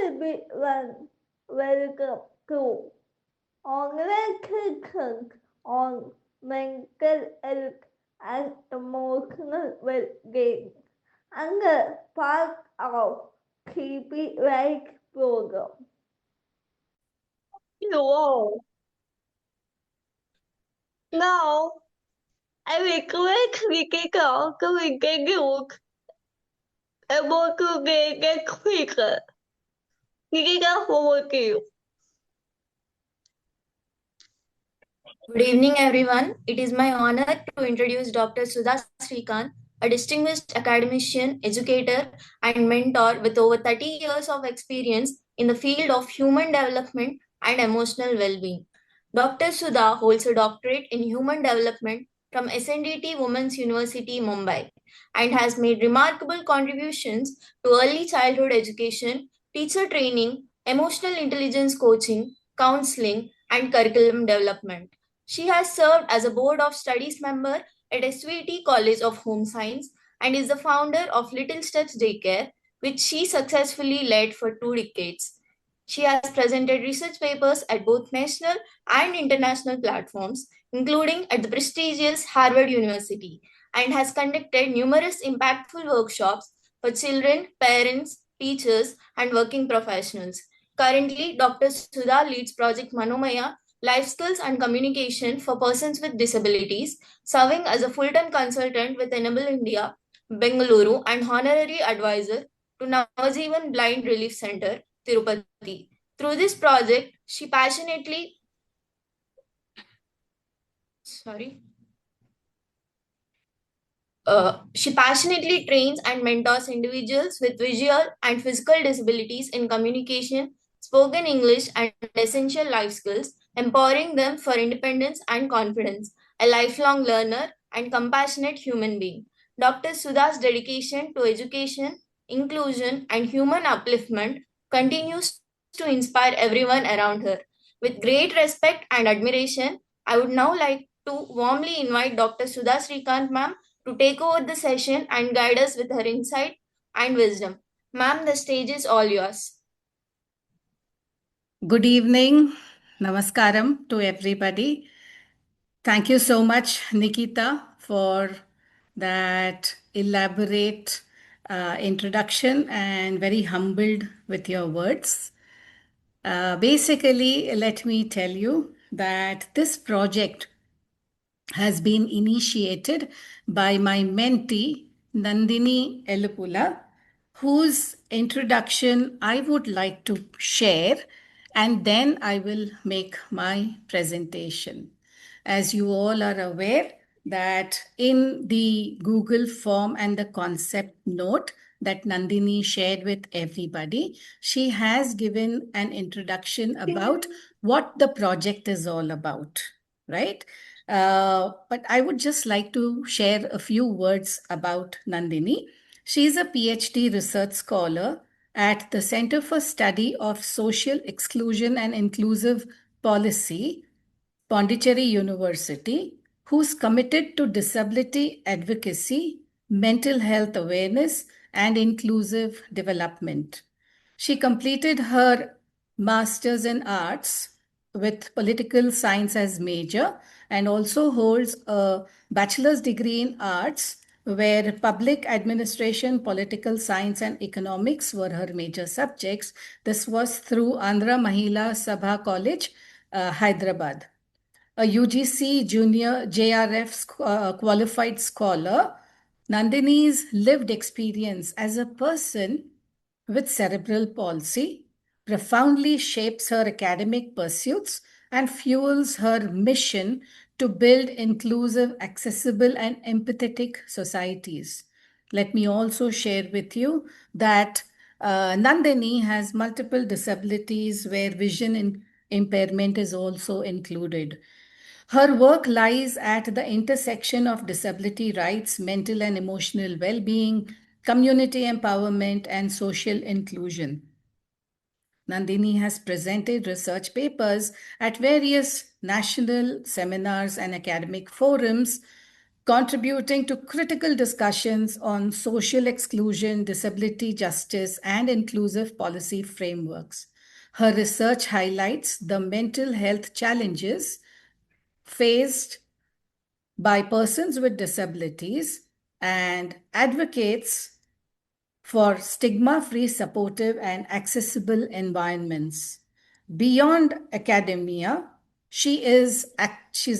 everyone, welcome to online sessions on mental health and emotional well-being and a part of KP Right program. Wow. Now, I will quickly kick off the book about to get quicker. Kick off over to you. Good evening, everyone. It is my honor to introduce Dr. Sudha Srikanth, a distinguished academician, educator, and mentor with over 30 years of experience in the field of human development and emotional well being. Dr. Sudha holds a doctorate in human development from SNDT Women's University, Mumbai, and has made remarkable contributions to early childhood education, teacher training, emotional intelligence coaching, counseling, and curriculum development. She has served as a Board of Studies member at SVT College of Home Science and is the founder of Little Steps Daycare, which she successfully led for 2 decades. She has presented research papers at both national and international platforms, including at the prestigious Harvard University, and has conducted numerous impactful workshops for children, parents, teachers, and working professionals. Currently, Dr. Sudha leads Project Manomaya, Life Skills and Communication for Persons with Disabilities, serving as a full-time consultant with Enable India, Bengaluru, and honorary advisor to Navajivan Blind Relief Center, Tirupati. Through this project, she passionately trains and mentors individuals with visual and physical disabilities in communication, spoken English, and essential life skills, empowering them for independence and confidence, a lifelong learner and compassionate human being. Dr. Sudha's dedication to education, inclusion, and human upliftment continues to inspire everyone around her. With great respect and admiration, I would now like to warmly invite Dr. Sudha Srikanth ma'am to take over the session and guide us with her insight and wisdom. Ma'am, the stage is all yours. Good evening. Namaskaram to everybody. Thank you so much, Nikita, for that elaborate introduction and very humbled with your words. Basically, let me tell you that this project has been initiated by my mentee, Nandini Elupula, whose introduction I would like to share, and then I will make my presentation. As you all are aware, that in the Google form and the concept note that Nandini shared with everybody, she has given an introduction about what the project is all about, right? But I would just like to share a few words about Nandini. She is a PhD research scholar at the Center for Study of Social Exclusion and Inclusive Policy, Pondicherry University, who's committed to disability advocacy, mental health awareness, and inclusive development. She completed her Master's in Arts with Political Science as major and also holds a Bachelor's degree in Arts where Public Administration, Political Science, and Economics were her major subjects. This was through Andhra Mahila Sabha College, Hyderabad. A UGC Junior JRF qualified scholar, Nandini's lived experience as a person with cerebral palsy profoundly shapes her academic pursuits and fuels her mission to build inclusive, accessible, and empathetic societies. Let me also share with you that Nandini has multiple disabilities where vision impairment is also included. Her work lies at the intersection of disability rights, mental and emotional well being, community empowerment, and social inclusion. Nandini has presented research papers at various national seminars and academic forums, contributing to critical discussions on social exclusion, disability justice, and inclusive policy frameworks. Her research highlights the mental health challenges faced by persons with disabilities and advocates for stigma-free, supportive, and accessible environments. Beyond academia, she's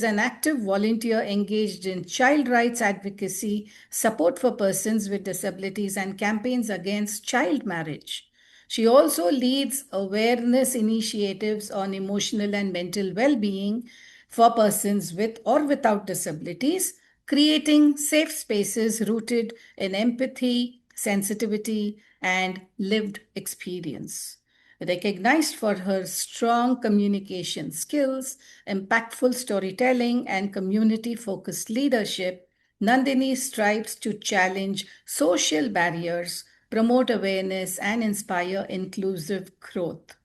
an active volunteer engaged in child rights advocacy, support for persons with disabilities, and campaigns against child marriage. She also leads awareness initiatives on emotional and mental well-being for persons with or without disabilities, creating safe spaces rooted in empathy, sensitivity, and lived experience. Recognized for her strong communication skills, impactful storytelling, and community focused leadership, Nandini strives to challenge social barriers, promote awareness, and inspire inclusive growth.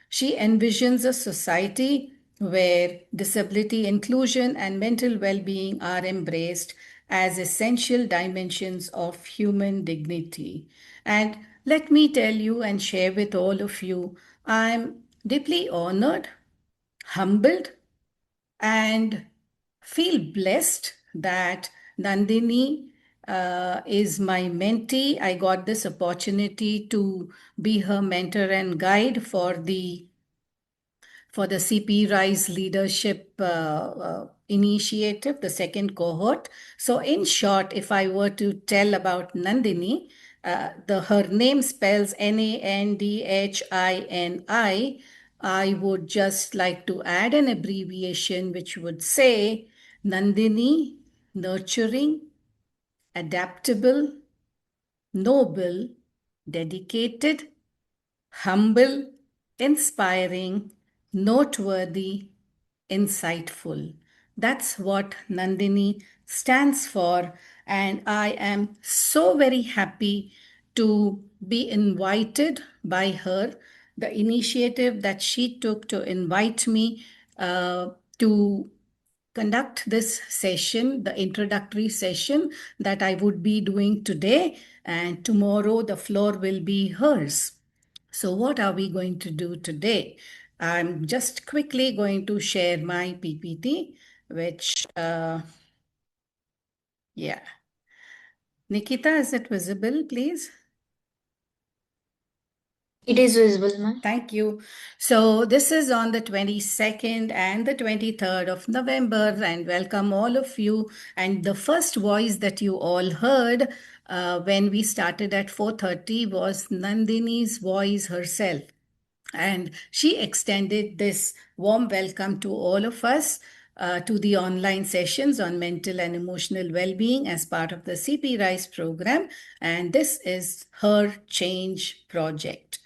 She envisions a society where disability inclusion and mental well being are embraced as essential dimensions of human dignity. And let me tell you and share with all of you, I'm deeply honored, humbled, and feel blessed that Nandini is my mentee. I got this opportunity to be her mentor and guide for the CP Rise Leadership Initiative, the second cohort. So, in short, if I were to tell about Nandini, her name spells Nandhini. I would just like to add an abbreviation which would say Nandini, nurturing, adaptable, noble, dedicated, humble, inspiring, noteworthy, insightful. That's what Nandini stands for. And I am so very happy to be invited by her. The initiative that she took to invite me to conduct this session, the introductory session that I would be doing today, and tomorrow the floor will be hers. So, what are we going to do today? I'm just quickly going to share my PPT, which, yeah. Nikita, is it visible, please? It is visible, ma'am. Thank you. So this is on the 22nd and the 23rd of November, and welcome all of you. And the first voice that you all heard when we started at 4:30 was Nandini's voice herself. And she extended this warm welcome to all of us to the online sessions on mental and emotional well-being as part of the CP Rise program. And this is her change project.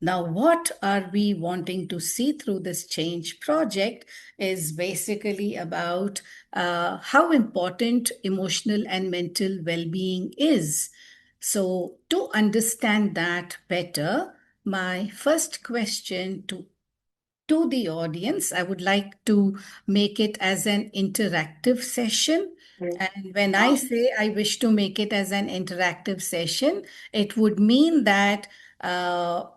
Now, what are we wanting to see through this change project is basically about how important emotional and mental well-being is. So, to understand that better, my first question to the audience, I would like to make it as an interactive session. And when I say I wish to make it as an interactive session, it would mean that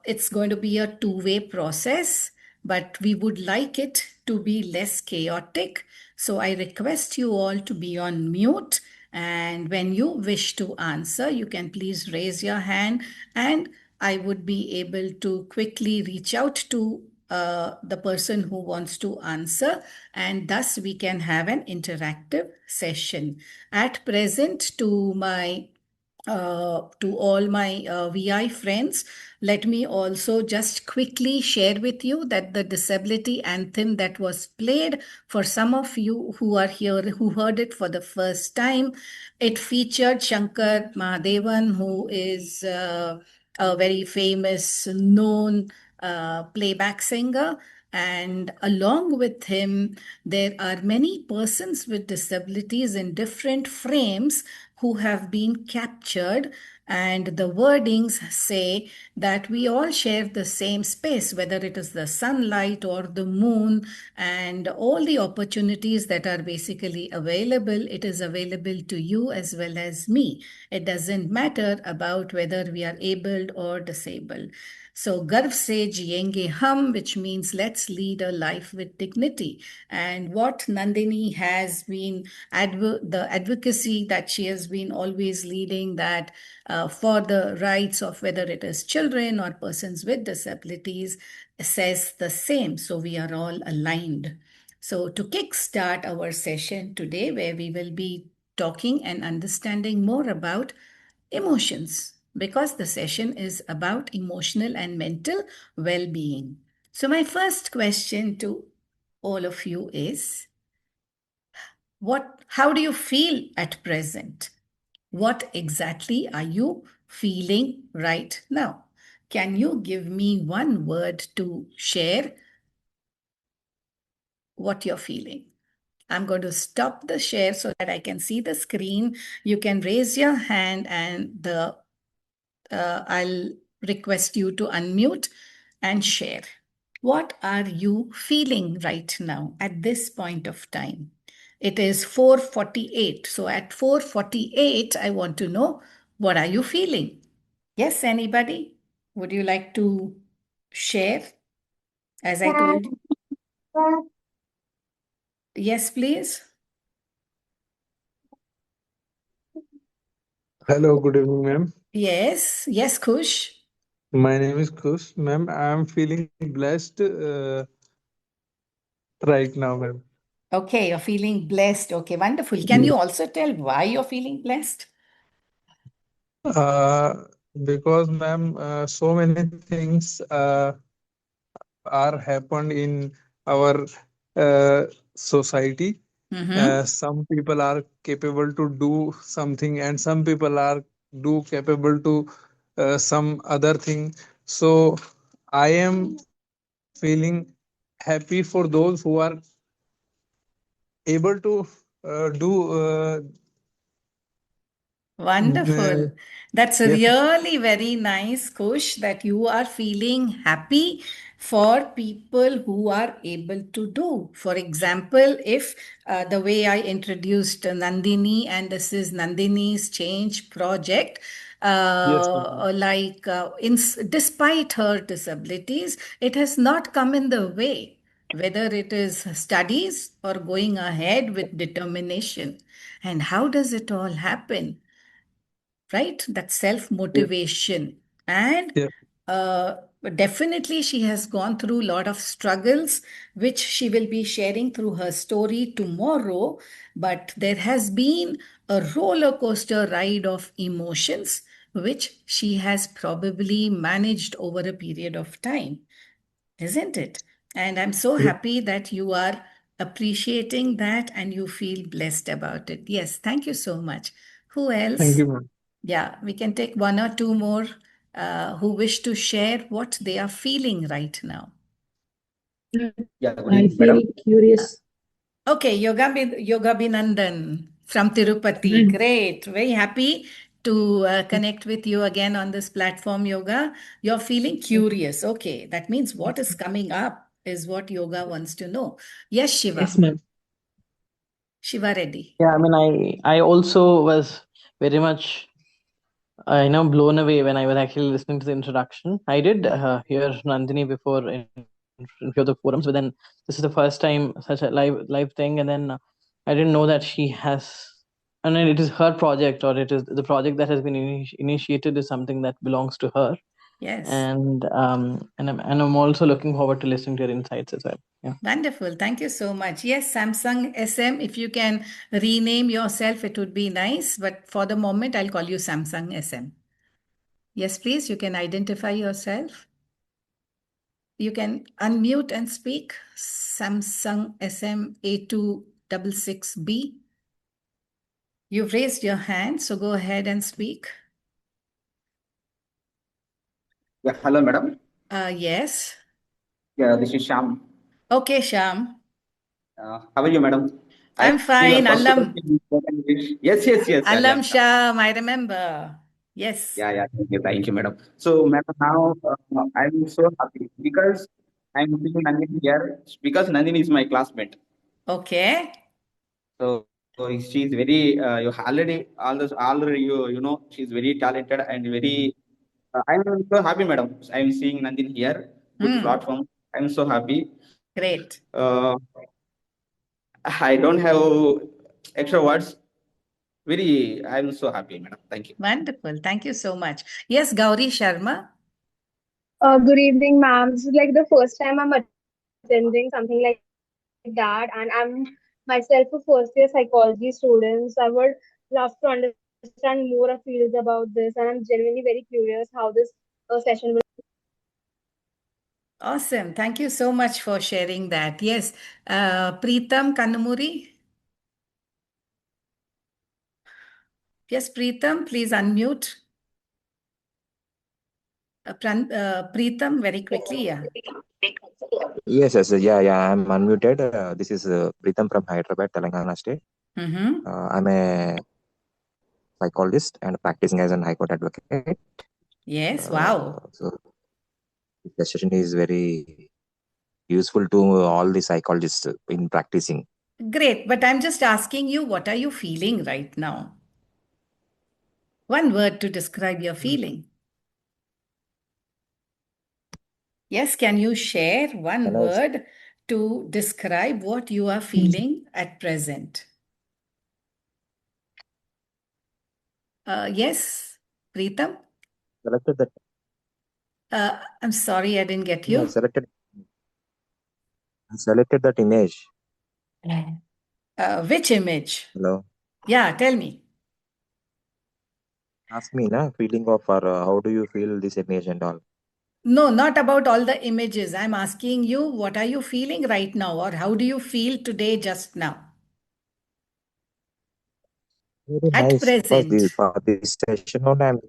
it's going to be a two-way process, but we would like it to be less chaotic. So I request you all to be on mute. And when you wish to answer, you can please raise your hand, and I would be able to quickly reach out to the person who wants to answer, and thus we can have an interactive session. At present, to all my VI friends, let me also just quickly share with you that the disability anthem that was played, for some of you who are here who heard it for the first time, it featured Shankar Mahadevan, who is a very famous, known playback singer. And along with him, there are many persons with disabilities in different frames who have been captured And the wordings say that we all share the same space, whether it is the sunlight or the moon, and all the opportunities that are basically available, it is available to you as well as me. It doesn't matter about whether we are abled or disabled. So, Garv se jiyenge hum, which means let's lead a life with dignity. And what Nandini has been, the advocacy that she has been always leading, that for the rights of whether it is children or persons with disabilities, says the same. So, we are all aligned. So, to kickstart our session today, where we will be talking and understanding more about emotions, because the session is about emotional and mental well being. So, my first question to all of you is how do you feel at present? What exactly are you feeling right now? Can you give me one word to share what you're feeling? I'm going to stop the share so that I can see the screen. You can raise your hand and I'll request you to unmute and share. What are you feeling right now at this point of time? It is 4:48. So at 4:48, I want to know, what are you feeling? Yes, anybody? Would you like to share? As I told you. Yes, please. Hello, good evening, ma'am. Yes, Kush. My name is Kush, ma'am. I am feeling blessed right now, ma'am. Okay, you're feeling blessed. Okay, wonderful. Can you also tell why you're feeling blessed? Uh, because, ma'am, so many things are happened in our society. Some people are capable to do something, and some people are capable to some other thing. So I am feeling happy for those who are able to do Wonderful. That's yes. really very nice, Kush, that you are feeling happy for people who are able to do. For example, if the way I introduced Nandini, and this is Nandini's change project, Yes, ma'am. despite her disabilities, it has not come in the way, whether it is studies or going ahead with determination. And how does it all happen? Right? That self Yes, motivation. And yes, uh, definitely, she has gone through a lot of struggles, which she will be sharing through her story tomorrow. But there has been a roller coaster ride of emotions, which she has probably managed over a period of time, isn't it? And I'm so yes. happy that you are appreciating that and you feel blessed about it. Yes, thank you so much. Who Thank else? you, ma'am. Yeah, we can take one or two more who wish to share what they are feeling right now. Yeah, good I evening, feel madam. curious. Okay, Yoga Binandan from Tirupati. Mm. Great. Very happy to connect with you again on this platform, Yoga. You're feeling curious. Okay, that means what is coming up is what Yoga wants to know. Yes, Yes, Shiva. ma'am. Shiva Reddy. Yeah, I mean, I also was very much, blown away when I was actually listening to the introduction. I did hear Nandini before in few of the forums, but then this is the first time such a live thing, and then I didn't know that she has, and then it is her project, or it is the project that has been initiated is something that belongs to her. Yes. And I'm also looking forward to listening to your insights as well. Yeah. Wonderful. Thank you so much. Yes, Samsung SM, if you can rename yourself, it would be nice. But for the moment, I'll call you Samsung SM. Yes, please, you can identify yourself. You can unmute and speak. Samsung SM A266B. You've raised your hand, so go ahead and speak. Yeah, hello, madam. Yes. Yeah, this is Sham. Okay, Sham. How are you, madam? I I'm think your fine. first Alam. question is spoken English. Yes, yes, yes, Alam Alam. Sham, I remember. Yes. Yeah. Thank you, madam. So, madam, now I'm so happy because I'm seeing Nandini here because Nandini is my classmate. Okay. So she's very you already you know she's very talented and very. I'm so happy, madam. I'm seeing Nandini here. Good platform. I'm so happy. Great. I don't have extra words. I'm so happy, madam. Thank you. Wonderful. Thank you so much. Yes, Gauri Sharma. Good evening, ma'am. This is like the first time I'm attending something like that, and I'm myself a first year psychology student. So I would love to understand more of fields about this, and I'm genuinely very curious how this session will. Awesome. Thank you so much for sharing that. Yes. Preetam Kannamuri. Yes, Preetam, please unmute. Preetam, very quickly. Yeah. Yes, yeah. I'm unmuted. This is Pritham from Hyderabad, Telangana state. I'm a psychologist and practicing as an high court advocate. Yes, wow. So this session is very useful to all the psychologists in practicing. Great, but I'm just asking you, what are you feeling right now? One word to describe your feeling. Yes, can you share one word to describe what you are feeling at present? Yes, Preetam? Selected that. I'm sorry, I didn't get you. I selected that image. Which image? Hello. Yeah, tell me. Ask me, na, feeling of or how do you feel this image and all? No, not about all the images. I'm asking you, what are you feeling right now, or how do you feel today, just now? Very At nice. present. For this session only, I'm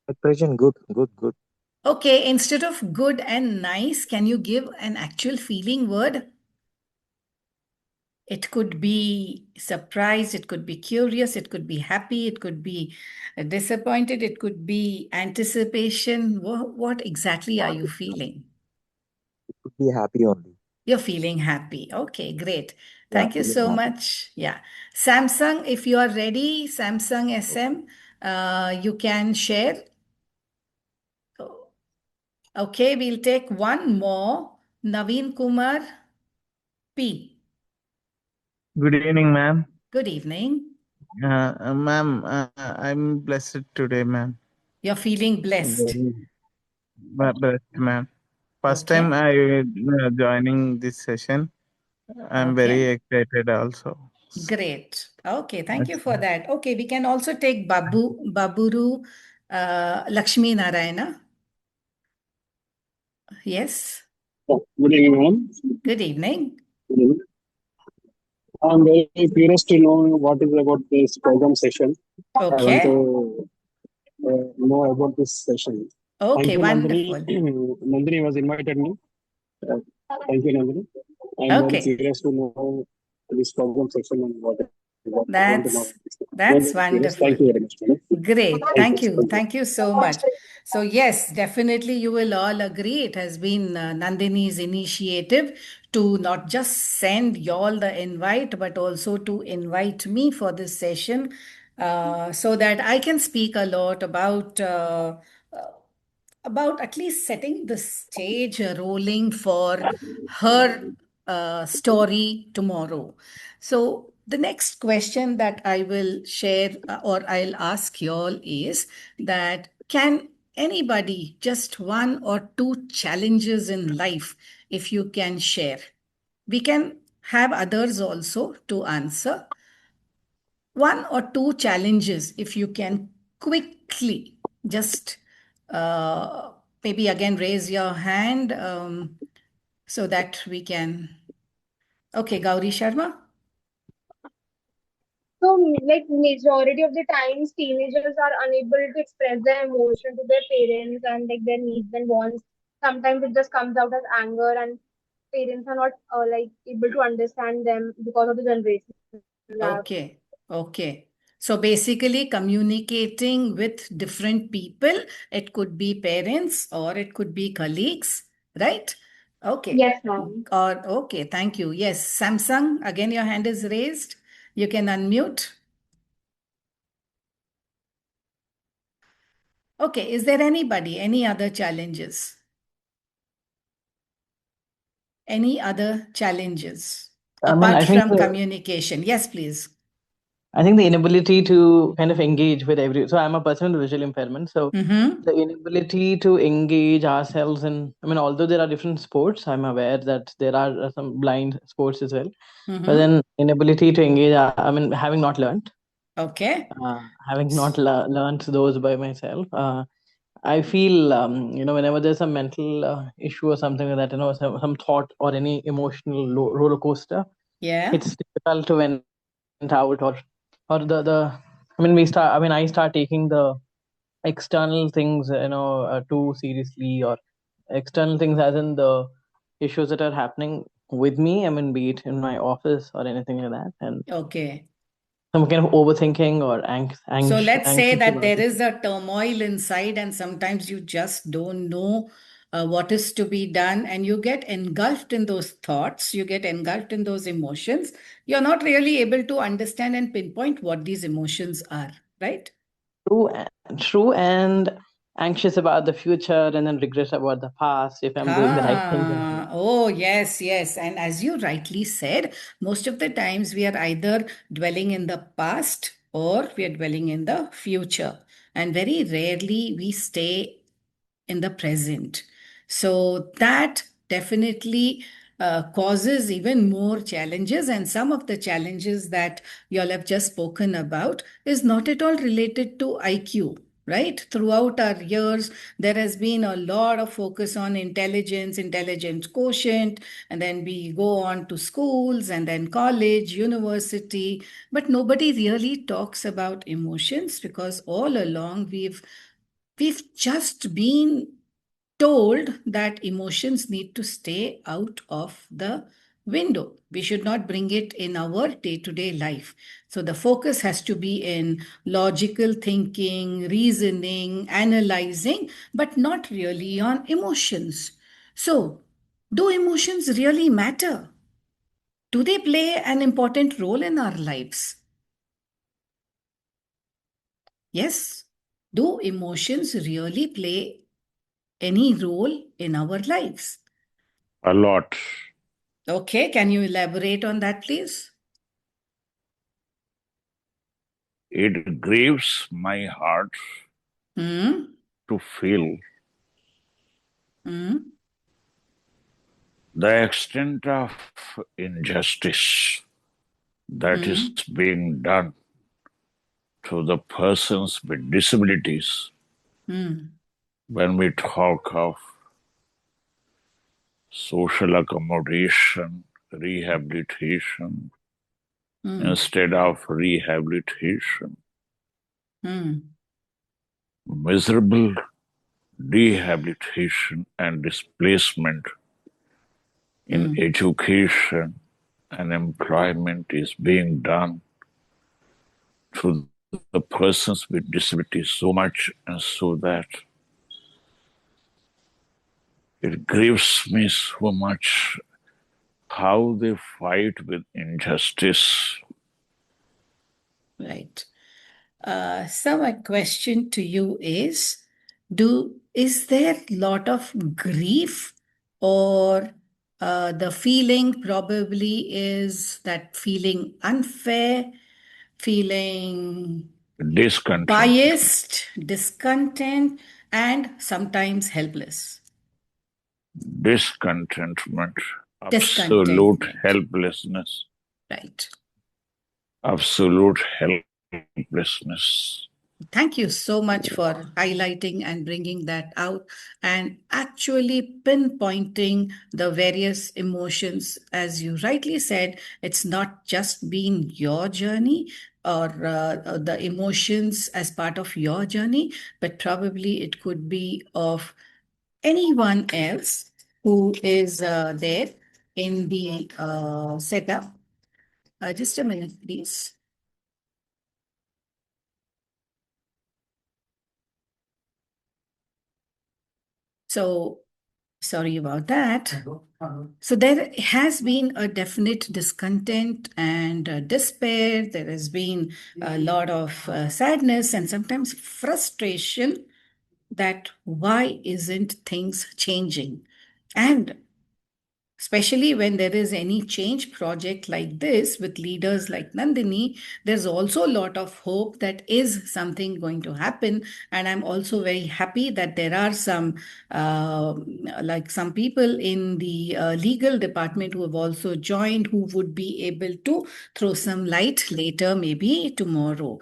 at present good. Okay, instead of good and nice, can you give an actual feeling word? It could be surprised, it could be curious, it could be happy, it could be disappointed, it could be anticipation. What exactly are you feeling? It could be happy only. You're feeling happy. Okay, great. Yeah, Thank you so much. Yeah. Samsung, if you are ready, Samsung SM, you can share. Okay, we'll take one more. Naveen Kumar P. Good evening, ma'am. Good evening. Ma'am, I'm blessed today, ma'am. You're feeling blessed. Blessed, ma'am. First Okay. time I joining this session. I'm very excited also. Great. Okay, thank you for that. Okay, we can also take Baburu Lakshmi Narayana. Yes. Good evening, ma'am. Good evening. Good evening. I'm very curious to know what is about this program session. Okay. I want to know about this session. Okay, thank you, wonderful. Nandini. Nandini was invited me. Thank you, Nandini. I'm very curious to know this program session and what I want to know. That's wonderful. Thank you very much, madam. Great. Thank you. Thank you so much. So, yes, definitely you will all agree it has been Nandini's initiative to not just send y'all the invite, but also to invite me for this session so that I can speak a lot about at least setting the stage rolling for her story tomorrow. So, the next question that I will share or I'll ask y'all is that can anybody, just one or two challenges in life, if you can share? We can have others also to answer. One or two challenges, if you can quickly just maybe again raise your hand so that we can. Okay, Gauri Sharma. So, like majority of the times, teenagers are unable to express their emotion to their parents and like their needs and wants. Sometimes it just comes out as anger, and parents are not like able to understand them because of the generation gap. Okay. So basically communicating with different people. It could be parents or it could be colleagues, right? Okay. Yes, ma'am. Or okay, thank you. Yes, Samsung, again your hand is raised. You can unmute. Okay, is there anybody, any other challenges? Any other challenges I mean, apart I think from communication? Yes, please. I think the inability to kind of engage with so I'm a person with visual impairment. So the inability to engage ourselves in, I mean, although there are different sports, I'm aware that there are some blind sports as well. But then inability to engage, I mean, having not learned. Okay. Having not learned those by myself. I feel, whenever there's a mental issue or something like that, some thought or any emotional roller coaster, yeah, it's difficult to vent out or I start taking the external things, too seriously, or external things as in the issues that are happening with me. I mean, be it in my office or anything like that, and okay. some kind of overthinking or So let's say anxious that about there it. is a turmoil inside, and sometimes you just don't know what is to be done, and you get engulfed in those thoughts, you get engulfed in those emotions. You're not really able to understand and pinpoint what these emotions are, right? True, and anxious about the future, and then regret about the past if I'm doing the right things. Oh, yes, yes. And as you rightly said, most of the times we are either dwelling in the past or we are dwelling in the future. And very rarely we stay in the present. So that definitely causes even more challenges. And some of the challenges that you all have just spoken about is not at all related to IQ. Right? Throughout our years, there has been a lot of focus on intelligence quotient, and then we go on to schools and then college, university. But nobody really talks about emotions because all along we've just been told that emotions need to stay out of the window. We should not bring it in our day to day life. So the focus has to be in logical thinking, reasoning, analyzing, but not really on emotions. So, do emotions really matter? Do they play an important role in our lives? Yes. Do emotions really play any role in our lives? A lot. Okay, can you elaborate on that, please? It grieves my heart to feel the extent of injustice that is being done to the persons with disabilities. When we talk of social accommodation, rehabilitation, instead of rehabilitation, miserable rehabilitation and displacement in education and employment is being done to the persons with disabilities so much and so that it grieves me so much how they fight with injustice. Right. So my question to you is there a lot of grief, or the feeling probably is that feeling unfair, feeling Discontent. biased, discontent, and sometimes helpless? Discontentment, absolute Discontentment. helplessness. Right. Absolute helplessness. Thank you so much for highlighting and bringing that out and actually pinpointing the various emotions. As you rightly said, it's not just been your journey or the emotions as part of your journey, but probably it could be of anyone else who is there in the setup. Just a minute, please. So sorry about that. So there has been a definite discontent and despair. There has been a lot of sadness and sometimes frustration that why isn't things changing? And especially when there is any change project like this with leaders like Nandini, there's also a lot of hope that is something going to happen. And I'm also very happy that there are some, like some people in the legal department who have also joined, who would be able to throw some light later, maybe tomorrow.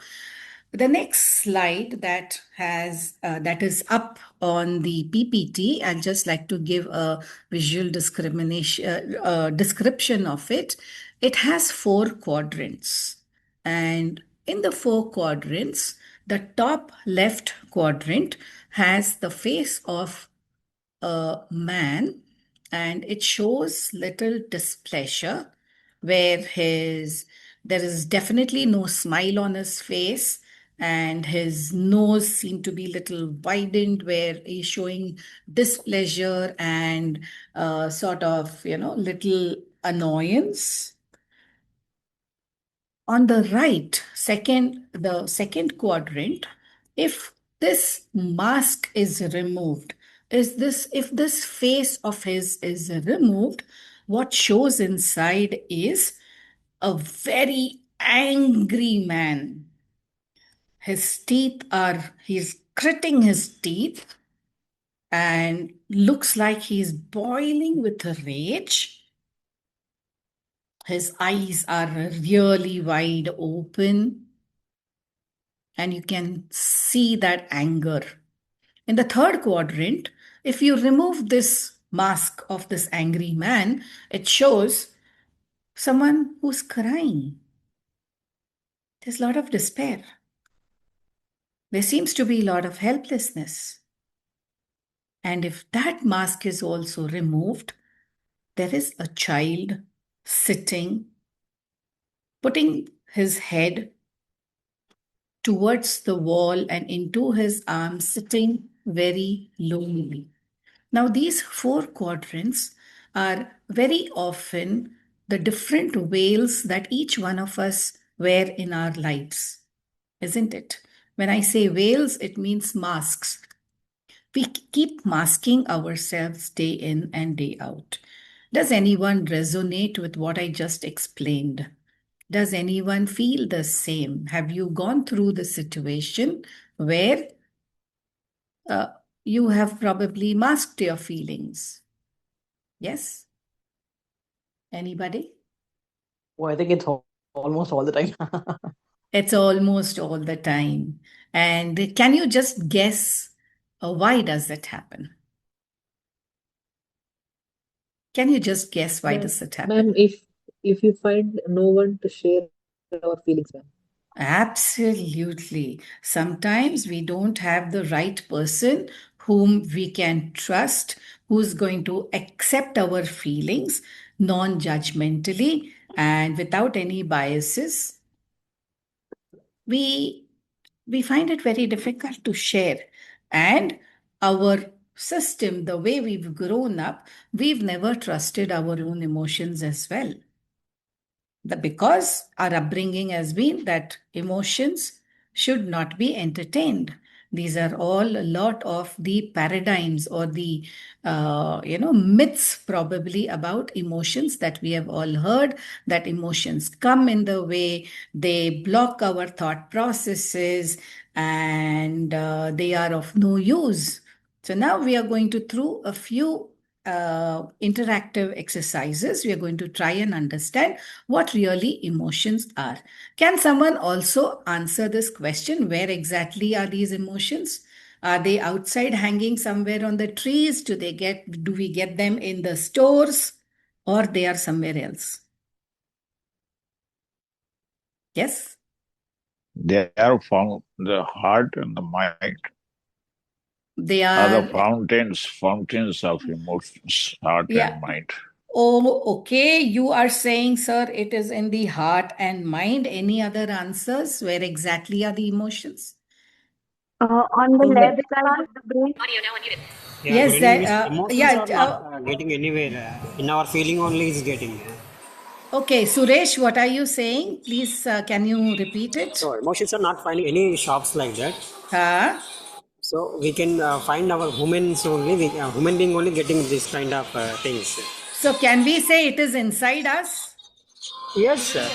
The next slide that is up on the PPT, I'd just like to give a visual description of it. It has 4 quadrants, and in the 4 quadrants, the top left quadrant has the face of a man, and it shows little displeasure where there is definitely no smile on his face, and his nose seemed to be little widened where he's showing displeasure and sort of little annoyance. On the right, the second quadrant, if this mask is removed, if this face of his is removed, what shows inside is a very angry man. He's gritting his teeth and looks like he's boiling with rage. His eyes are really wide open, and you can see that anger. In the third quadrant, if you remove this mask of this angry man, it shows someone who's crying. There's a lot of despair. There seems to be a lot of helplessness. And if that mask is also removed, there is a child sitting, putting his head towards the wall and into his arms, sitting very lonely. Now, these 4 quadrants are very often the different veils that each one of us wear in our lives, isn't it? When I say veils, it means masks. We keep masking ourselves day in and day out. Does anyone resonate with what I just explained? Does anyone feel the same? Have you gone through the situation where you have probably masked your feelings? Yes? Anybody? Oh, I think it's almost all the time. It's almost all the time. And can you just guess why does that happen? Can you just guess why does it happen? Ma'am, if you find no one to share our feelings, ma'am. Absolutely. Sometimes we don't have the right person whom we can trust, who's going to accept our feelings non-judgmentally and without any biases. We find it very difficult to share. And our system, the way we've grown up, we've never trusted our own emotions as well. Because our upbringing has been that emotions should not be entertained. These are all a lot of the paradigms or the myths probably about emotions that we have all heard, that emotions come in the way, they block our thought processes, and they are of no use. So now we are going to through a few interactive exercises. We are going to try and understand what really emotions are. Can someone also answer this question? Where exactly are these emotions? Are they outside hanging somewhere on the trees? Do we get them in the stores, or they are somewhere else? Yes? They are found the heart and the mind. They are are the fountains of emotions, heart and mind. Oh, okay. You are saying, sir, it is in the heart and mind. Any other answers? Where exactly are the emotions? On the left side of the brain. Yeah, Yes, good evening, Miss. Emotions are not getting anywhere. In our feeling only is getting. Okay, Suresh, what are you saying? Please, can you repeat it? So emotions are not finding any shops like that. So we can find our humans only, human being only getting this kind of things. So can we say it is inside us? Yes, sir.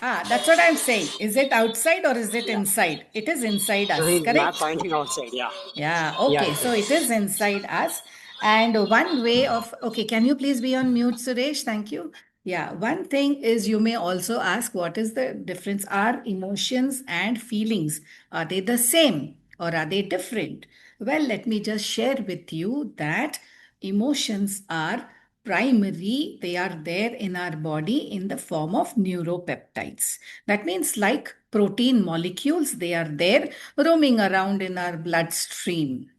That's what I'm saying. Is it outside or is it inside? It is inside us, correct? Not finding outside, yeah. Yeah, okay. Yeah, So it is inside us. And one way of, okay, can you please be on mute, Suresh? Thank you. Yeah, one thing is you may also ask what is the difference? Are emotions and feelings, are they the same or are they different? Well, let me just share with you that emotions are primary. They are there in our body in the form of neuropeptides. That means like protein molecules, they are there roaming around in our bloodstream.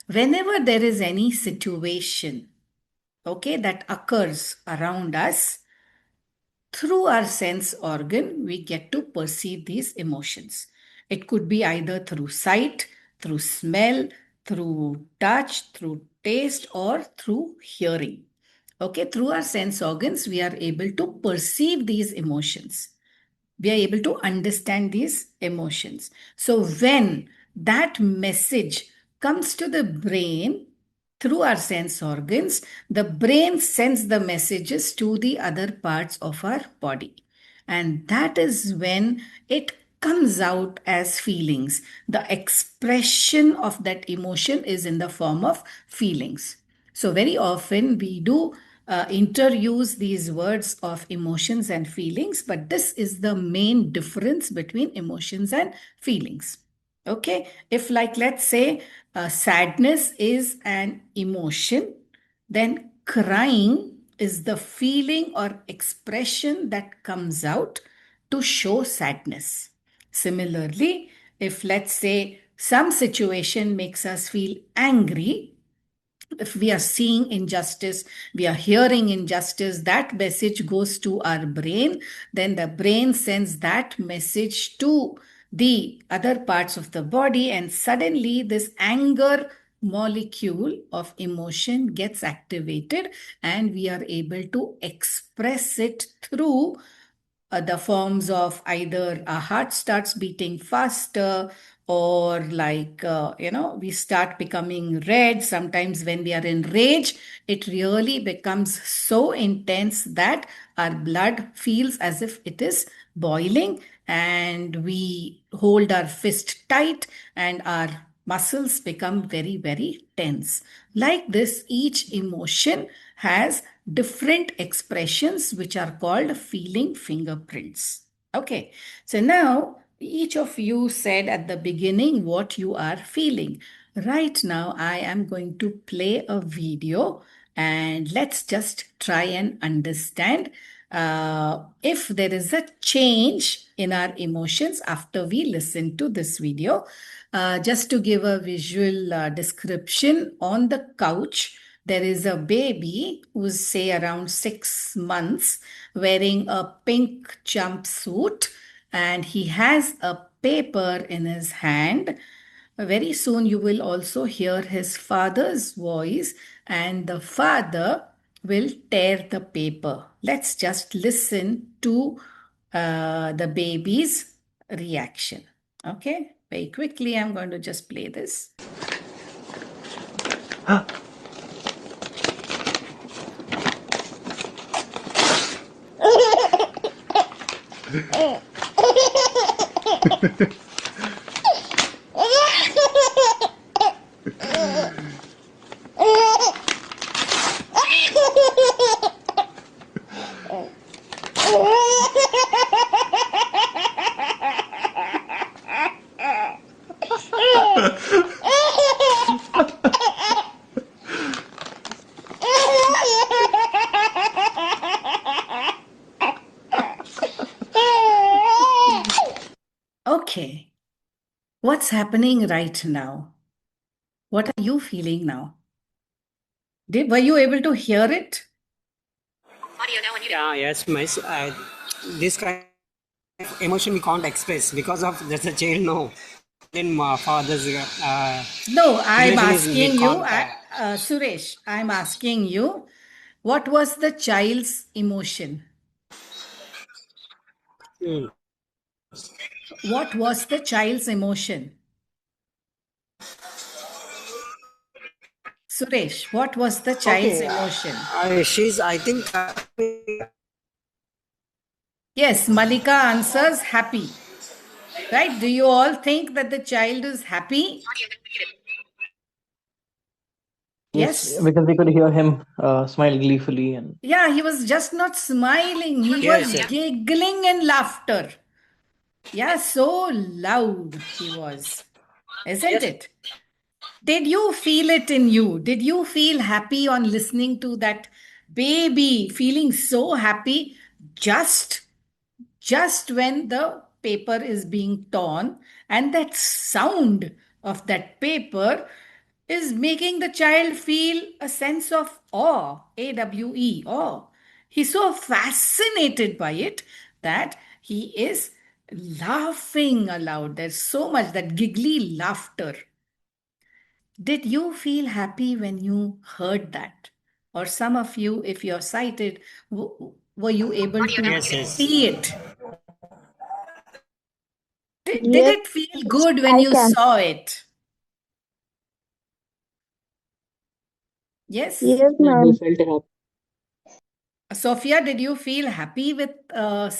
Whenever there is any situation, okay, that occurs around us, through our sense organ, we get to perceive these emotions. It could be either through sight, through smell, through touch, through taste, or through hearing. Okay, through our sense organs, we are able to perceive these emotions. We are able to understand these emotions. So when that message comes to the brain through our sense organs, the brain sends the messages to the other parts of our body. And that is when it comes out as feelings. The expression of that emotion is in the form of feelings. So, very often we do interuse these words of emotions and feelings, but this is the main difference between emotions and feelings. Okay, if, like, let's say sadness is an emotion, then crying is the feeling or expression that comes out to show sadness. Similarly, if, let's say, some situation makes us feel angry, if we are seeing injustice, we are hearing injustice, that message goes to our brain, then the brain sends that message to the other parts of the body, and suddenly this anger molecule of emotion gets activated and we are able to express it through the forms of either our heart starts beating faster, or like we start becoming red. Sometimes when we are in rage, it really becomes so intense that our blood feels as if it is boiling, and we hold our fist tight and our muscles become very, very tense. Like this, each emotion has different expressions which are called feeling fingerprints. Okay, so now each of you said at the beginning what you are feeling. Right now, I am going to play a video and let's just try and understand if there is a change in our emotions after we listen to this video. Just to give a visual description, on the couch, there is a baby who's, say, around 6 months, wearing a pink jumpsuit, and he has a paper in his hand. Very soon you will also hear his father's voice, and the father will tear the paper. Let's just listen to the baby's reaction. Okay, very quickly, I'm going to just play this. Okay, what's happening right now? What are you feeling now? Were you able to hear it? Yeah, yes, miss. This kind of emotion we can't express because of that's a child. No, then father's No, I'm relation is we asking you, can't. Suresh, I'm asking you, what was the child's emotion? Hmm. What was the child's emotion? Suresh, what was the child's Okay, emotion? she's. I think. Yes, Malika answers happy. Right? Do you all think that the child is happy? Yes, Yes. because we could hear him smile gleefully and Yeah, he was just not smiling. He Yes, was yes. giggling in laughter. Yeah, so loud he was. Isn't it? Did you feel it in you? Did you feel happy on listening to that baby feeling so happy just when the paper is being torn and that sound of that paper is making the child feel a sense of awe, AWE, awe. He's so fascinated by it that he is laughing aloud. There's so much that giggly laughter. Did you feel happy when you heard that? Or some of you, if you're sighted, were you able to Yes, yes. see it? Did Yes, it feel good when I you can. saw it? Yes? Yes, Yeah, they ma'am. felt happy. Sophia, did you feel happy with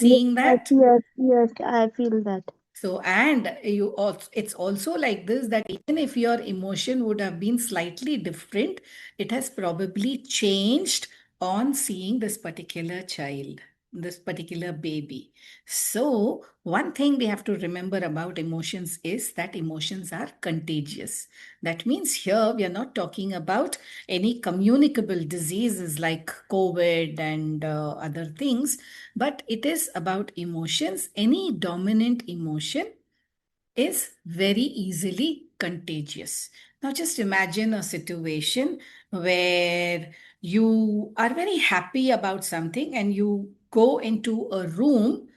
Yes, seeing that? yes, I feel that. So, and you also, it's also like this that even if your emotion would have been slightly different, it has probably changed on seeing this particular child, this particular baby. So, one thing we have to remember about emotions is that emotions are contagious. That means here we are not talking about any communicable diseases like COVID and other things, but it is about emotions. Any dominant emotion is very easily contagious. Now, just imagine a situation where you are very happy about something and you go into a room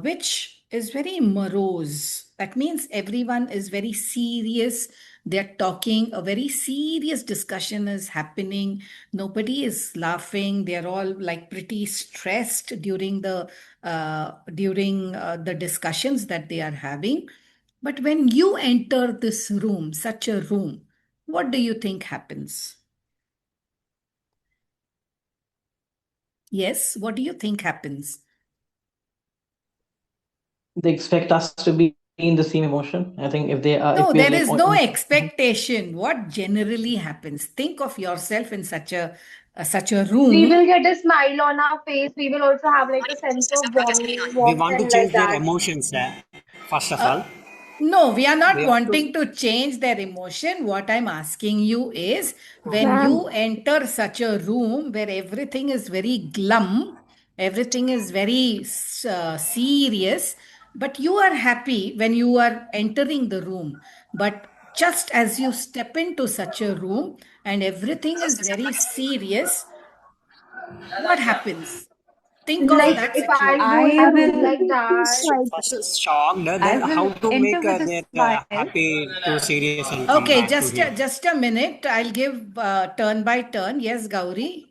which is very morose. That means everyone is very serious. They're talking, a very serious discussion is happening. Nobody is laughing. They're all like pretty stressed during the discussions that they are having. But when you enter this room, such a room, what do you think happens? Yes, what do you think happens? they expect us to be in the same emotion. I think if they are, if No, we are there like is no expectation. What generally happens? Think of yourself in such a We room. will get a smile on our face. We will also have like a sense of We warmth want to and like change their that. emotions. First of Uh, all, no, we are we not have to. wanting to change their emotion. What I'm asking you is when Ma'am, you enter such a room where everything is very glum, everything is very serious, but you are happy when you are entering the room. But just as you step into such a room and everything is very serious, what happens? Think of Like that if I'll situation. go in I a I room will will like that, fight. First is shocked, I then how will to enter make with a their smile. happy to serious and come Okay, back to just here. just a minute. I'll give turn by turn. Yes, Gauri.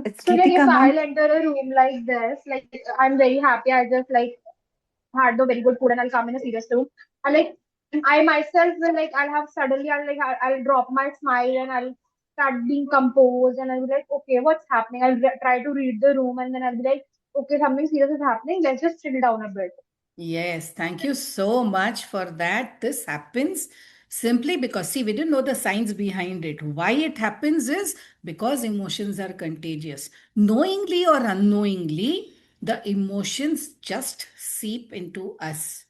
It's so like if Gitika, ma'am. I'll enter a room like this, like I'm very happy. I just like had the very good food and I'll come in a serious room. And like I myself will like I'll have suddenly I'll drop my smile and I'll start being composed and I'll be like, okay, what's happening? Try to read the room and then I'll be like, okay, something serious is happening. Let's just chill down a bit. Yes, thank you so much for that. This happens simply because, see, we didn't know the science behind it. Why it happens is because emotions are contagious. Knowingly or unknowingly, the emotions just seep into us,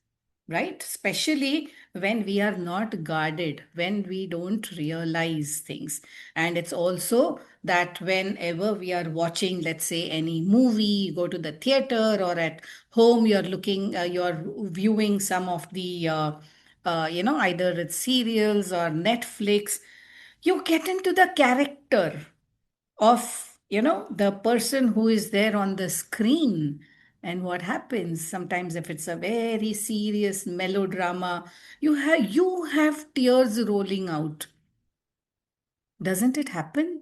right? Especially when we are not guarded, when we don't realize things. And it's also that whenever we are watching, let's say, any movie, go to the theater or at home, you're viewing some of the, either it's serials or Netflix, you get into the character of the person who is there on the screen, And what happens sometimes, if it's a very serious melodrama, you have tears rolling out. Doesn't it happen?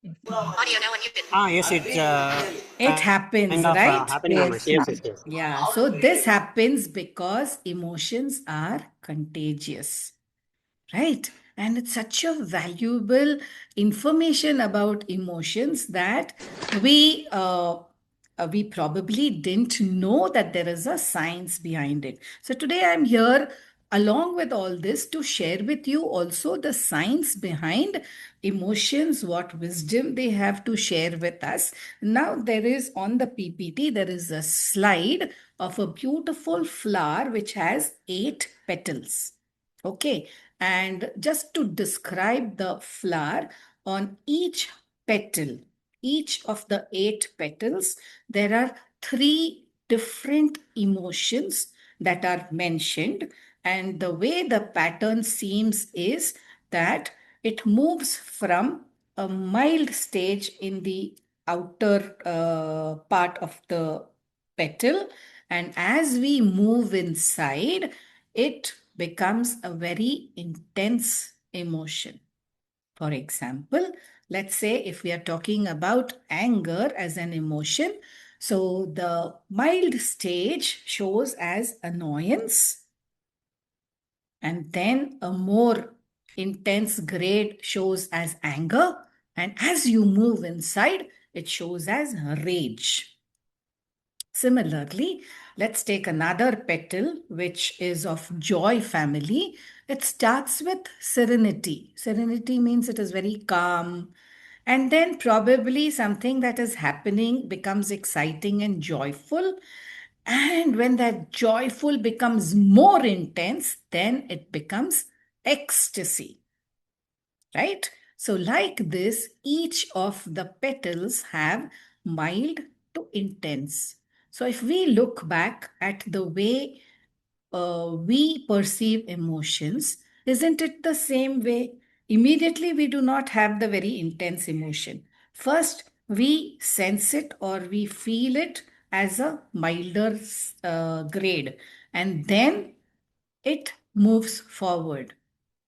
Yes, It happens, kind of right? happening on my yes. Yeah, so this happens because emotions are contagious, right? And it's such a valuable information about emotions that we probably didn't know that there is a science behind it. So today I'm here along with all this to share with you also the science behind emotions, what wisdom they have to share with us. Now there is on the PPT, there is a slide of a beautiful flower which has 8 petals. Okay, and just to describe the flower, on each petal, each of the 8 petals, there are 3 different emotions that are mentioned. And the way the pattern seems is that it moves from a mild stage in the outer part of the petal, and as we move inside, it becomes a very intense emotion. For example, let's say if we are talking about anger as an emotion, so the mild stage shows as annoyance, and then a more intense grade shows as anger, and as you move inside, it shows as rage. Similarly, let's take another petal, which is of joy family. It starts with serenity. Serenity means it is very calm. And then probably something that is happening becomes exciting and joyful. And when that joyful becomes more intense, then it becomes ecstasy, right? So like this, each of the petals have mild to intense. So if we look back at the way we perceive emotions, isn't it the same way? Immediately, we do not have the very intense emotion. First, we sense it or we feel it as a milder grade, and then it moves forward.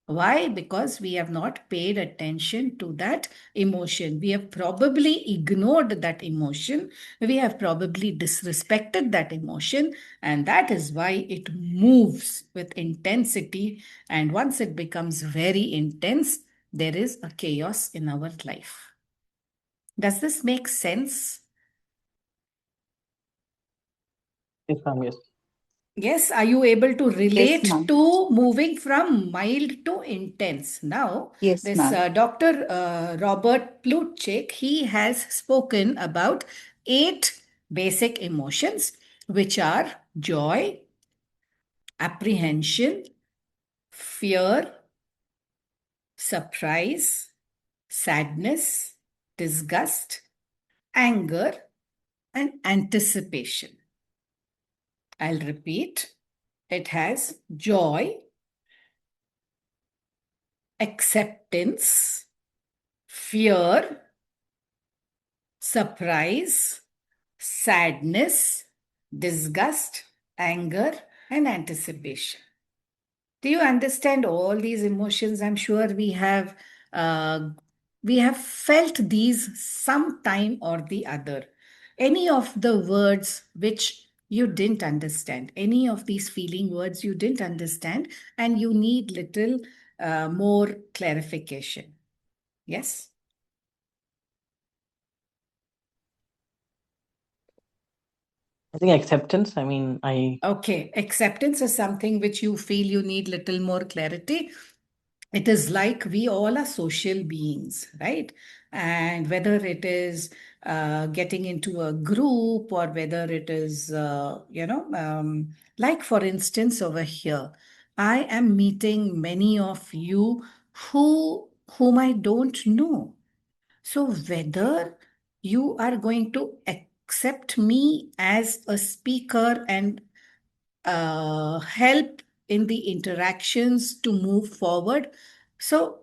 Why? Because we have not paid attention to that emotion. We have probably ignored that emotion. We have probably disrespected that emotion. And that is why it moves with intensity. And once it becomes very intense, there is a chaos in our life. Does this make sense? Yes, ma'am. Yes. Yes, are you able to relate to moving from mild to intense? Now, this Dr. Robert Plutchik, he has spoken about 8 basic emotions, which are joy, apprehension, fear, surprise, sadness, disgust, anger, and anticipation. I'll repeat. It has joy, acceptance, fear, surprise, sadness, disgust, anger, and anticipation. Do you understand all these emotions? I'm sure uh, we have felt these sometime or the other. Any of the words which you didn't understand, any of these feeling words you didn't understand, and you need little more clarification. Yes? I think acceptance. I mean, Okay, acceptance is something which you feel you need little more clarity. It is like we all are social beings, right? And whether it is getting into a group or whether it is, like for instance, over here, I am meeting many of you whom I don't know. So whether you are going to accept me as a speaker and help in the interactions to move forward. So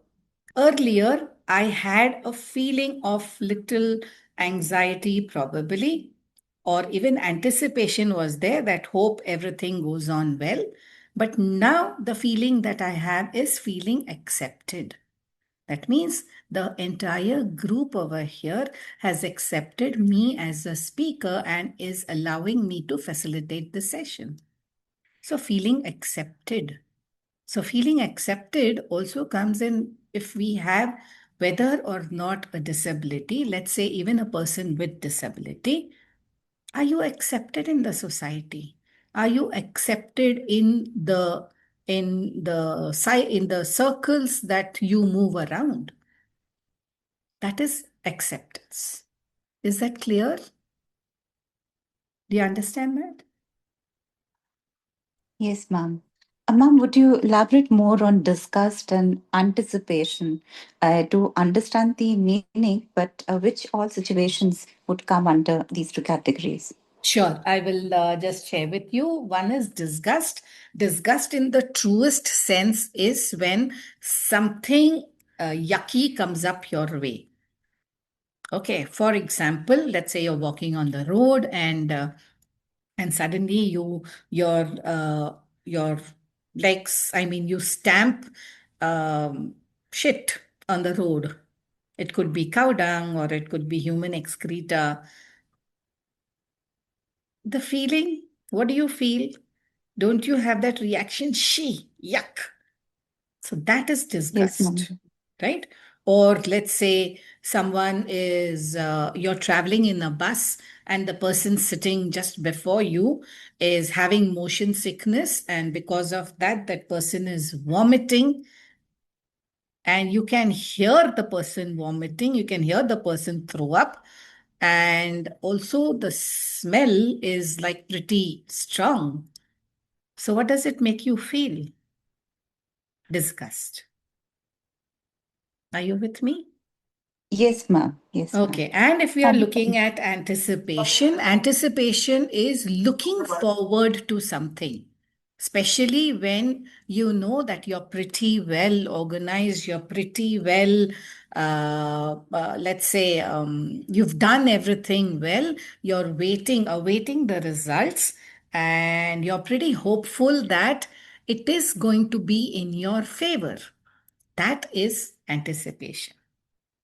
earlier, I had a feeling of little anxiety probably, or even anticipation was there, that hope everything goes on well. But now the feeling that I have is feeling accepted. That means the entire group over here has accepted me as a speaker and is allowing me to facilitate the session. So feeling accepted. So feeling accepted also comes in if we have whether or not a disability, let's say even a person with disability, are you accepted in the society? Are you accepted in the circles that you move around? That is acceptance. Is that clear? Do you understand that? Yes, ma'am. Ma'am, would you elaborate more on disgust and anticipation to understand the meaning, but which all situations would come under these two categories? Sure, I will just share with you. One is disgust. Disgust in the truest sense is when something yucky comes up your way. Okay, for example, let's say you're walking on the road and suddenly your legs, I mean, you stamp shit on the road. It could be cow dung or it could be human excreta. The feeling, what do you feel? Don't you have that reaction? Yuck. So that is disgust, yes, right? Or let's say someone is, you're traveling in a bus and the person sitting just before you is having motion sickness. And because of that, that person is vomiting. And you can hear the person vomiting, you can hear the person throw up. And also the smell is like pretty strong. So what does it make you feel? Disgust. Are you with me? Yes, ma'am. Yes, ma'am. Okay. And if we are looking at anticipation, anticipation is looking forward to something, especially when you know that you're pretty well organized, you're pretty well, let's say, you've done everything well, you're awaiting the results, and you're pretty hopeful that it is going to be in your favor. That is anticipation.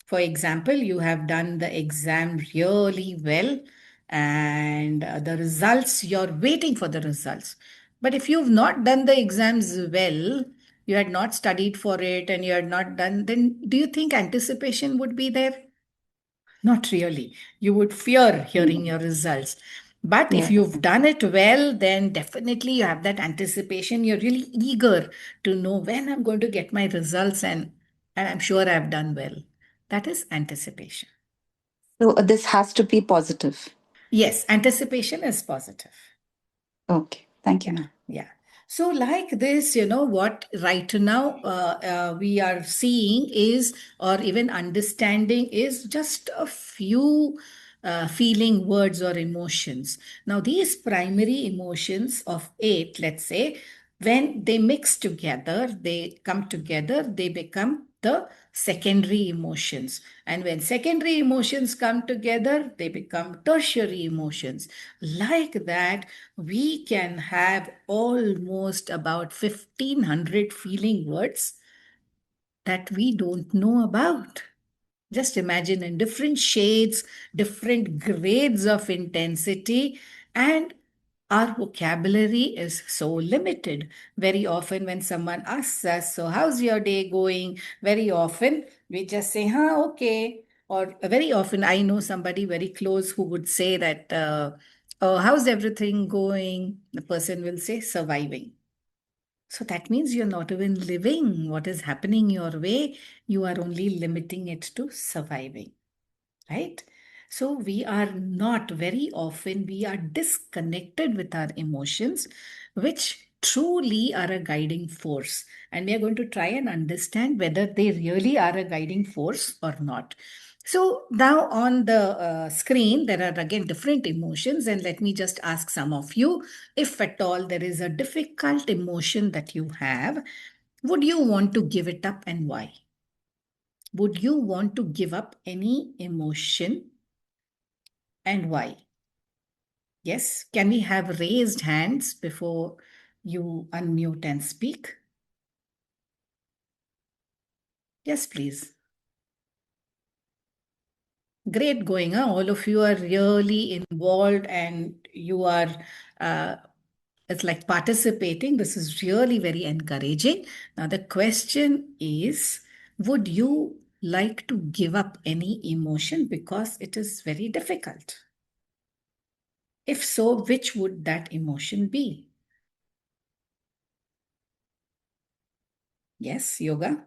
For example, you have done the exam really well and the results, you're waiting for the results. But if you've not done the exams well, you had not studied for it and you had not done, then do you think anticipation would be there? Not really. You would fear hearing your results. But if Yes. you've done it well, then definitely you have that anticipation. You're really eager to know when I'm going to get my results, and I'm sure I've done well. That is anticipation. So this has to be positive. Yes, anticipation is positive. Okay. Thank you, ma'am. Yeah. So like this, what right now we are seeing is, or even understanding is just a few feeling words or emotions. Now, these primary emotions of 8, let's say, when they mix together, they come together, they become the secondary emotions. And when secondary emotions come together, they become tertiary emotions. Like that, we can have almost about 1,500 feeling words that we don't know about. Just imagine, in different shades, different grades of intensity, and our vocabulary is so limited. Very often, when someone asks us, "So, how's your day going?" very often we just say, "Huh, okay." Or very often, I know somebody very close who would say that, "Oh, how's everything going?" The person will say, "Surviving." So that means you're not even living what is happening your way. You are only limiting it to surviving, right? So we are not, very often, we are disconnected with our emotions, which truly are a guiding force. And we are going to try and understand whether they really are a guiding force or not. So now on the screen, there are again different emotions. And let me just ask some of you, if at all there is a difficult emotion that you have, would you want to give it up and why? Would you want to give up any emotion and why? Yes, can we have raised hands before you unmute and speak? Yes, please. Great going, huh? All of you are really involved and you are, it's like participating. This is really very encouraging. Now, the question is, would you like to give up any emotion because it is very difficult? If so, which would that emotion be? Yes, Yoga?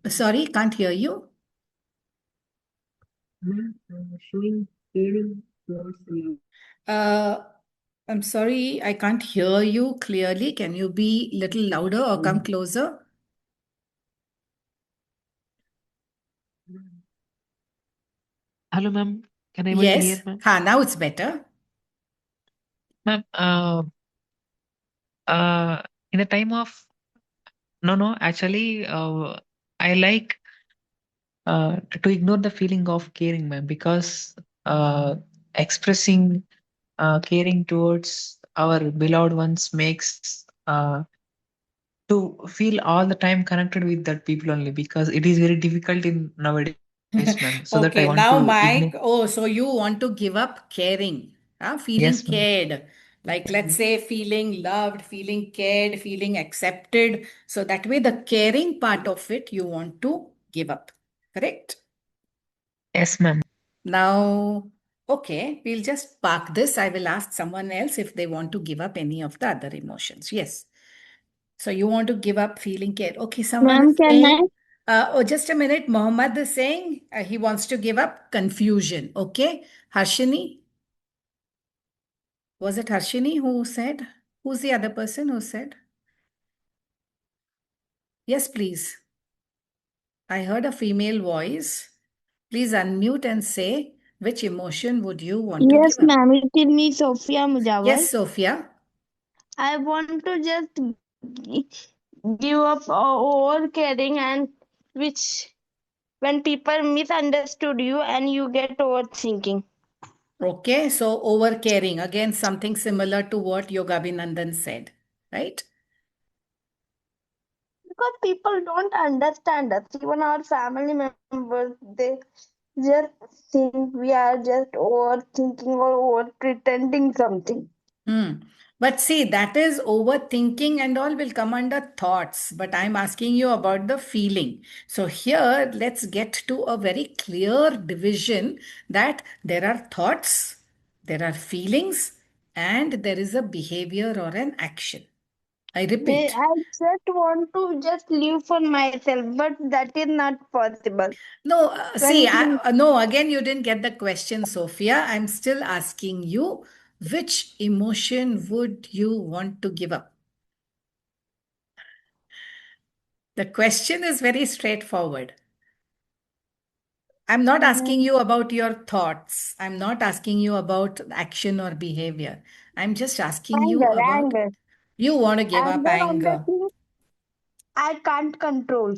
Sorry, can't hear you. Showing caring towards the I'm sorry, I can't hear you clearly. Can you be a little louder or come closer? Hello, ma'am. Can I able to hear, Yes. ma'am? Now it's better. Ma'am, in the time of no, actually, I like to ignore the feeling of caring, ma'am, because expressing caring towards our beloved ones makes to feel all the time connected with that people only, because it is very difficult in nowadays, ma'am. So that I Okay, want now to ignore. Mike, so you want to give up caring, feeling Yes, ma'am. cared. Like let's say feeling loved, feeling cared, feeling accepted. So that way the caring part of it you want to give up. Correct? Yes, ma'am. Now, okay, we'll just park this. I will ask someone else if they want to give up any of the other emotions. Yes. So you want to give up feeling care. Okay, someone Ma'am, is can I? saying, just a minute. Mohammed is saying he wants to give up confusion. Okay. Harshini? Was it Harshini who said? Who's the other person who said? Yes, please. I heard a female voice. Please unmute and say which emotion would you want to Yes, give up? ma'am. It is me, Sophia Mujawar. Yes, Sophia. I want to just give up over caring and which when people misunderstood you and you get overthinking. Okay, so over caring. Again, something similar to what Yogabhinandan said, right? Because people don't understand us. Even our family members, they just think we are just overthinking or over pretending something. But see, that is overthinking and all will come under thoughts. But I'm asking you about the feeling. So here, let's get to a very clear division that there are thoughts, there are feelings, and there is a behavior or an action. I repeat. I just want to just live for myself, but that is not possible. No, see, When no, again, you didn't get the question, Sophia. I'm still asking you, which emotion would you want to give up? The question is very straightforward. I'm not asking you about your thoughts. I'm not asking you about action or behavior. I'm just asking you about anger. you want to give up Anger on the anger. thing I can't control.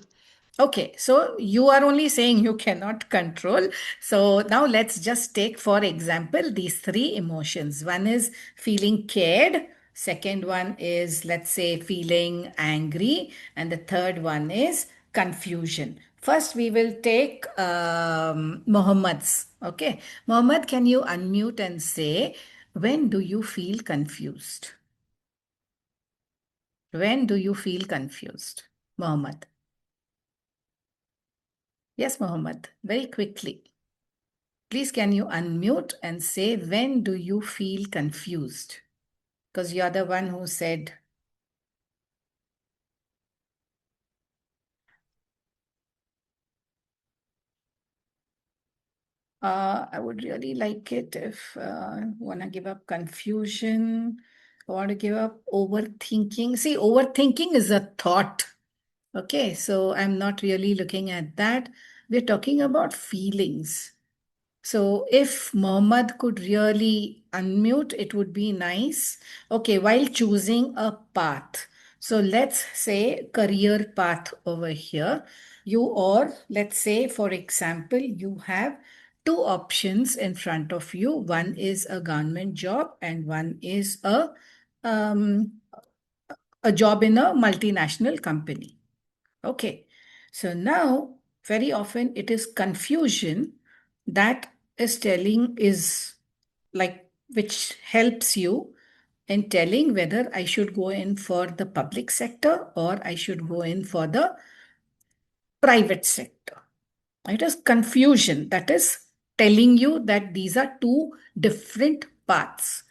Okay, so you are only saying you cannot control. So now let's just take, for example, these three emotions. One is feeling cared. Second one is, let's say, feeling angry. And the third one is confusion. First, we will take Mohammad's. Okay, Mohammed, can you unmute and say, when do you feel confused? When do you feel confused, Mohammed? Yes, Mohammed, very quickly. Please, can you unmute and say, when do you feel confused? Because you're the one who said. I would really like it if want to give up confusion, I want to give up overthinking. See, overthinking is a thought. Okay, so I'm not really looking at that. We're talking about feelings. So if Mohammed could really unmute, it would be nice. Okay, while choosing a path. So let's say career path over here. Let's say, for example, you have two options in front of you. One is a government job and one is um, a job in a multinational company. Okay. So now, very often it is confusion that is like, which helps you in telling whether I should go in for the public sector or I should go in for the private sector. It is confusion that is telling you that these are two different paths.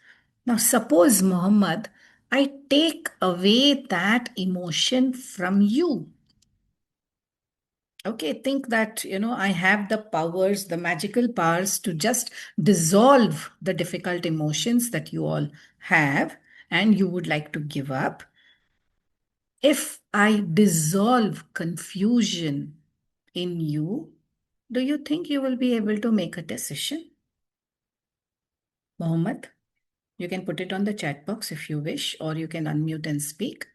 Now, suppose, Muhammad, I take away that emotion from you. Okay, think that, I have the powers, the magical powers to just dissolve the difficult emotions that you all have and you would like to give up. If I dissolve confusion in you, do you think you will be able to make a decision? Mohammed, you can put it on the chat box if you wish, or you can unmute and speak.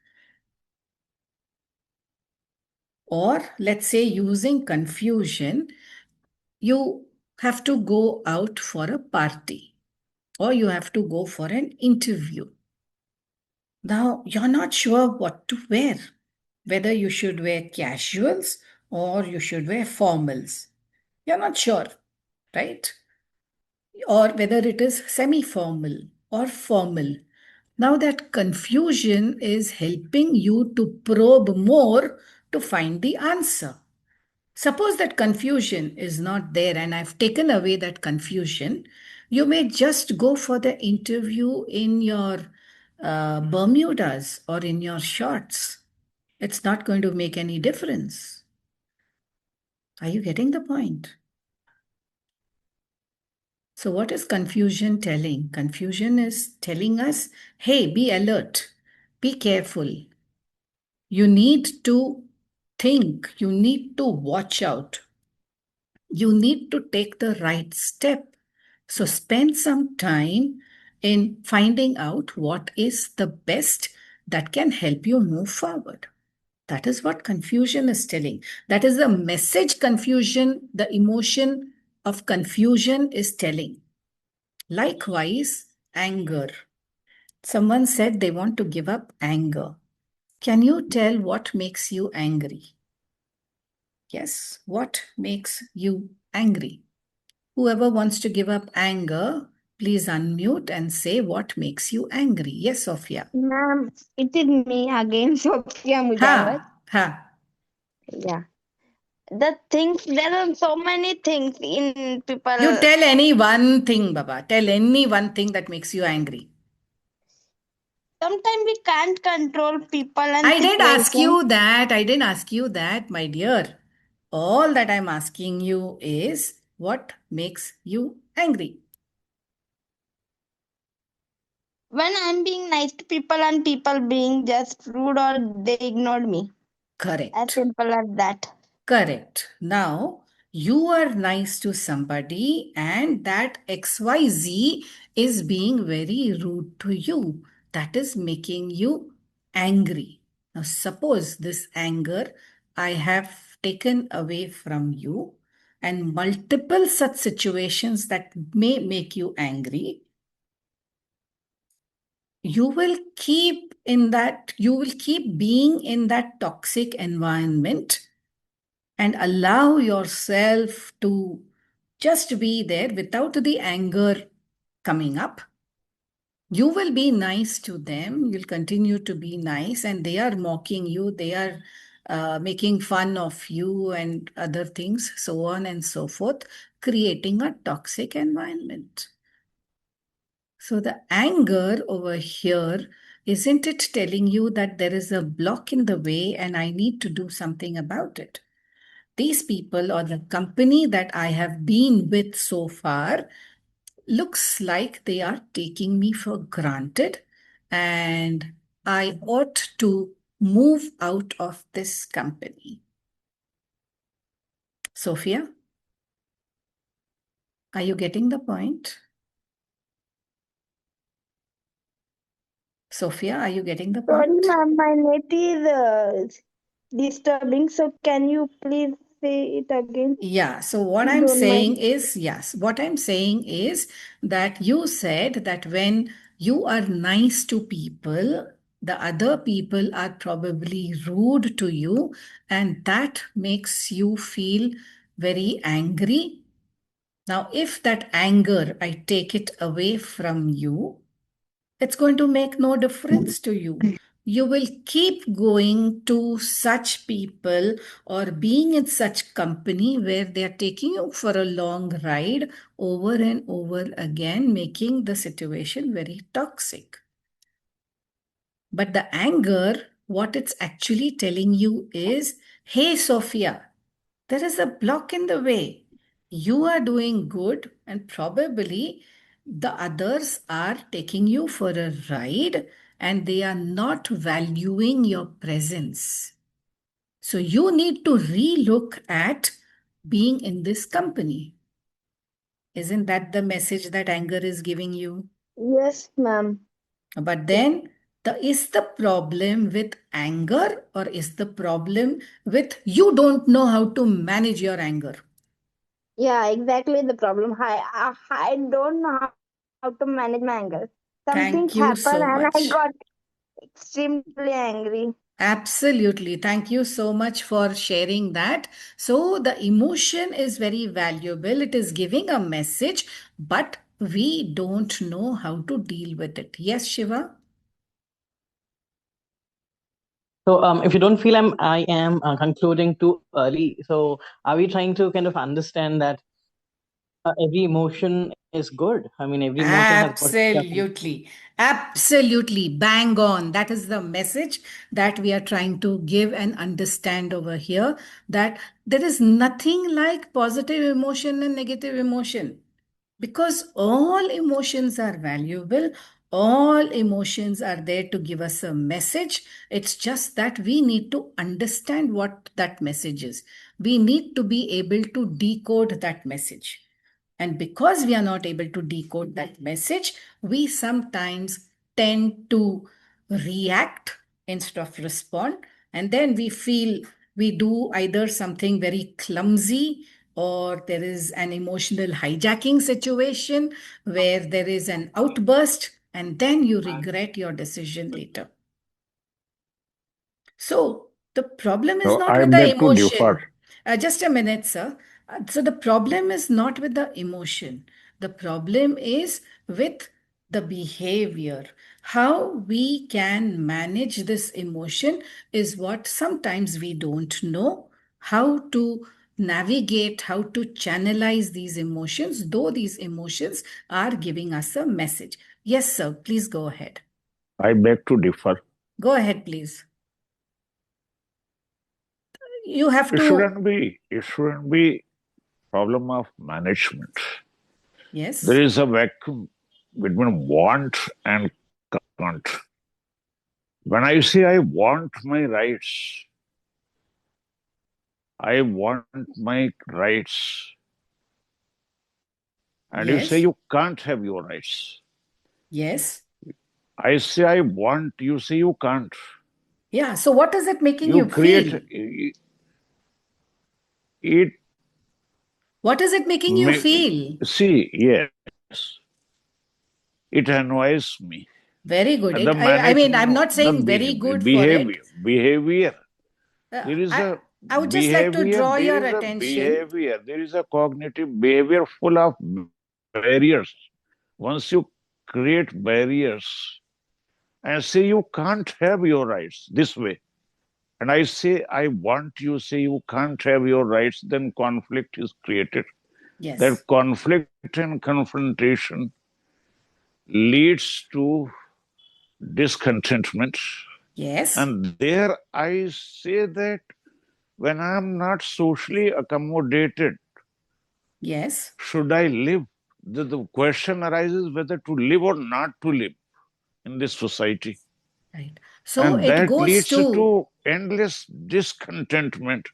Or let's say using confusion, you have to go out for a party or you have to go for an interview. Now, you're not sure what to wear, whether you should wear casuals or you should wear formals. You're not sure, right? Or whether it is semi-formal or formal. Now, that confusion is helping you to probe more to find the answer. Suppose that confusion is not there and I've taken away that confusion, you may just go for the interview in your Bermudas or in your shorts. It's not going to make any difference. Are you getting the point? So, what is confusion telling? Confusion is telling us, hey, be alert, be careful. You need to think, you need to watch out. You need to take the right step. So spend some time in finding out what is the best that can help you move forward. That is what confusion is telling. That is the message confusion, the emotion of confusion is telling. Likewise, anger. Someone said they want to give up anger. Can you tell what makes you angry? Yes, what makes you angry? Whoever wants to give up anger, please unmute and say what makes you angry. Yes, Sophia. Ma'am, it is me again, Sophia Mujawar. Ha. Yeah. The things, there are so many things in people. You tell any one thing, Baba. Tell any one thing that makes you angry. Sometimes we can't control people and I didn't ask situations. you that. I didn't ask you that, my dear. All that I'm asking you is what makes you angry. When I'm being nice to people and people being just rude or they ignored me. Correct. As simple as that. Correct. Now, you are nice to somebody and that XYZ is being very rude to you. That is making you angry. Now, suppose this anger I have taken away from you and multiple such situations that may make you angry, you will keep being in that toxic environment and allow yourself to just be there without the anger coming up. You will be nice to them. You'll continue to be nice, and they are mocking you. They are making fun of you and other things, so on and so forth, creating a toxic environment. So the anger over here, isn't it telling you that there is a block in the way and I need to do something about it? These people or the company that I have been with so far looks like they are taking me for granted and I ought to move out of this company. Sophia, are you getting the point? Sophia, are you getting the Sorry, point? ma'am, my net is disturbing. So can you please say it again? Yeah, so what If you I'm don't saying mind. is, yes, what I'm saying is that you said that when you are nice to people, the other people are probably rude to you, and that makes you feel very angry. Now, if that anger, I take it away from you, it's going to make no difference to you. You will keep going to such people or being in such company where they are taking you for a long ride over and over again, making the situation very toxic. But the anger, what it's actually telling you is, hey, Sophia, there is a block in the way. You are doing good, and probably the others are taking you for a ride and they are not valuing your presence. So you need to relook at being in this company. Isn't that the message that anger is giving you? Yes, ma'am. But then, is the problem with anger or is the problem with you don't know how to manage your anger? Yeah, exactly the problem. I don't know how to manage my anger. Something Thank happened you and so I got much. extremely angry. Absolutely. Thank you so much for sharing that. So, the emotion is very valuable. It is giving a message, but we don't know how to deal with it. Yes, Shiva? So, if you don't feel I am concluding too early, so are we trying to kind of understand that every emotion is good? I mean, every emotion has got. Absolutely. Absolutely. Bang on. That is the message that we are trying to give and understand over here, that there is nothing like positive emotion and negative emotion, because all emotions are valuable. All emotions are there to give us a message. It's just that we need to understand what that message is. We need to be able to decode that message. And because we are not able to decode that message, we sometimes tend to react instead of respond. And then we feel we do either something very clumsy, or there is an emotional hijacking situation where there is an outburst, and then you regret your decision later. So the problem is So not I with the beg to differ. emotion. Just a minute, sir. So the problem is not with the emotion. The problem is with the behavior. How we can manage this emotion is what sometimes we don't know. How to navigate, how to channelize these emotions, though these emotions are giving us a message. Yes, sir. Please go ahead. I beg to differ. Go ahead, please. You have It to. shouldn't be problem of management. Yes. There is a vacuum between want and can't. When I say I want my rights, I want my rights. And you say Yes. you can't have your rights. Yes. I say I want, you say you can't. Yeah. So what is it making you create feel? it. What is it making you feel? See, yes. It annoys me. Very good. I mean, I'm not saying very good for it. Behavior. There is a I would just like to draw your there is a attention. behavior. There is a cognitive behavior full of barriers. Once you create barriers and say you can't have your rights this way, and I say I want, you say you can't have your rights, then conflict is created. Yes. That conflict and confrontation leads to discontentment. Yes. And there I say that when I'm not socially accommodated, yes, should I live? The question arises whether to live or not to live in this society. Right. So and it that goes leads to endless discontentment.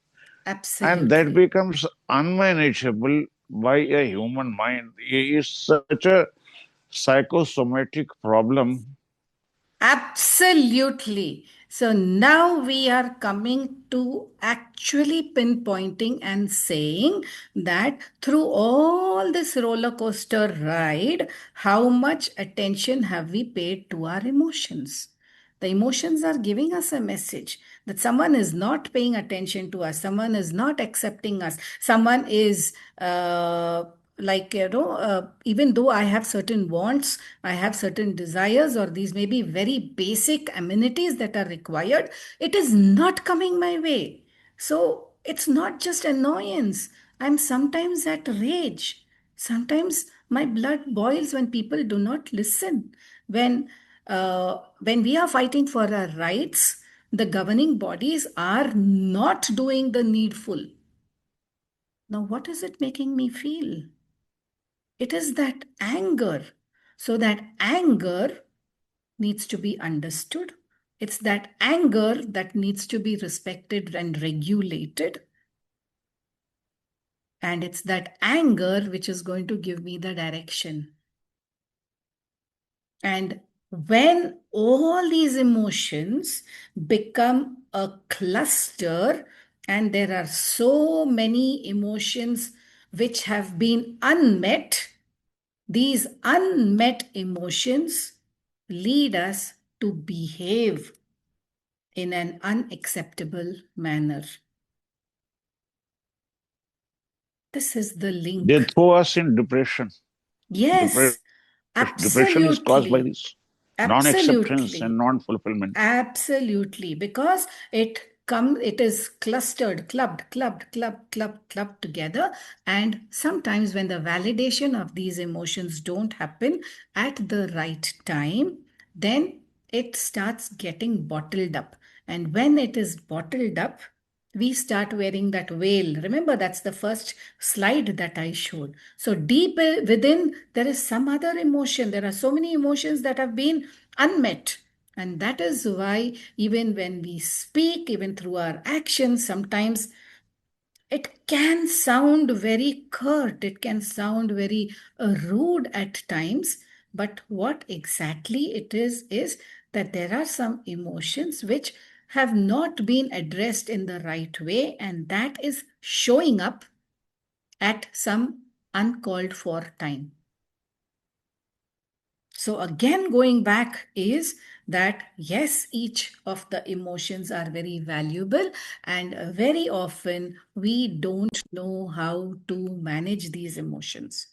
Absolutely. And that becomes unmanageable by a human mind. It is such a psychosomatic problem Absolutely. So now we are coming to actually pinpointing and saying that through all this roller coaster ride, how much attention have we paid to our emotions? The emotions are giving us a message that someone is not paying attention to us, someone is not accepting us, someone is even though I have certain wants, I have certain desires, or these may be very basic amenities that are required, it is not coming my way. So it's not just annoyance. I'm sometimes at rage. Sometimes my blood boils when people do not listen. When we are fighting for our rights, the governing bodies are not doing the needful. Now, what is it making me feel? It is that anger. So that anger needs to be understood. It's that anger that needs to be respected and regulated. And it's that anger which is going to give me the direction. And when all these emotions become a cluster, and there are so many emotions which have been unmet, these unmet emotions lead us to behave in an unacceptable manner. This is the link. They throw us in depression. Yes, Depression is caused by absolutely. this non-acceptance and non-fulfillment. Absolutely, because it is clustered, clubbed together. And sometimes when the validation of these emotions don't happen at the right time, then it starts getting bottled up. And when it is bottled up, we start wearing that veil. Remember, that's the first slide that I showed. So deep within, there is some other emotion. There are so many emotions that have been unmet. And that is why even when we speak, even through our actions, sometimes it can sound very curt, it can sound very rude at times. But what exactly it is that there are some emotions which have not been addressed in the right way, and that is showing up at some uncalled for time. So again, going back is that yes, each of the emotions are very valuable, and very often we don't know how to manage these emotions.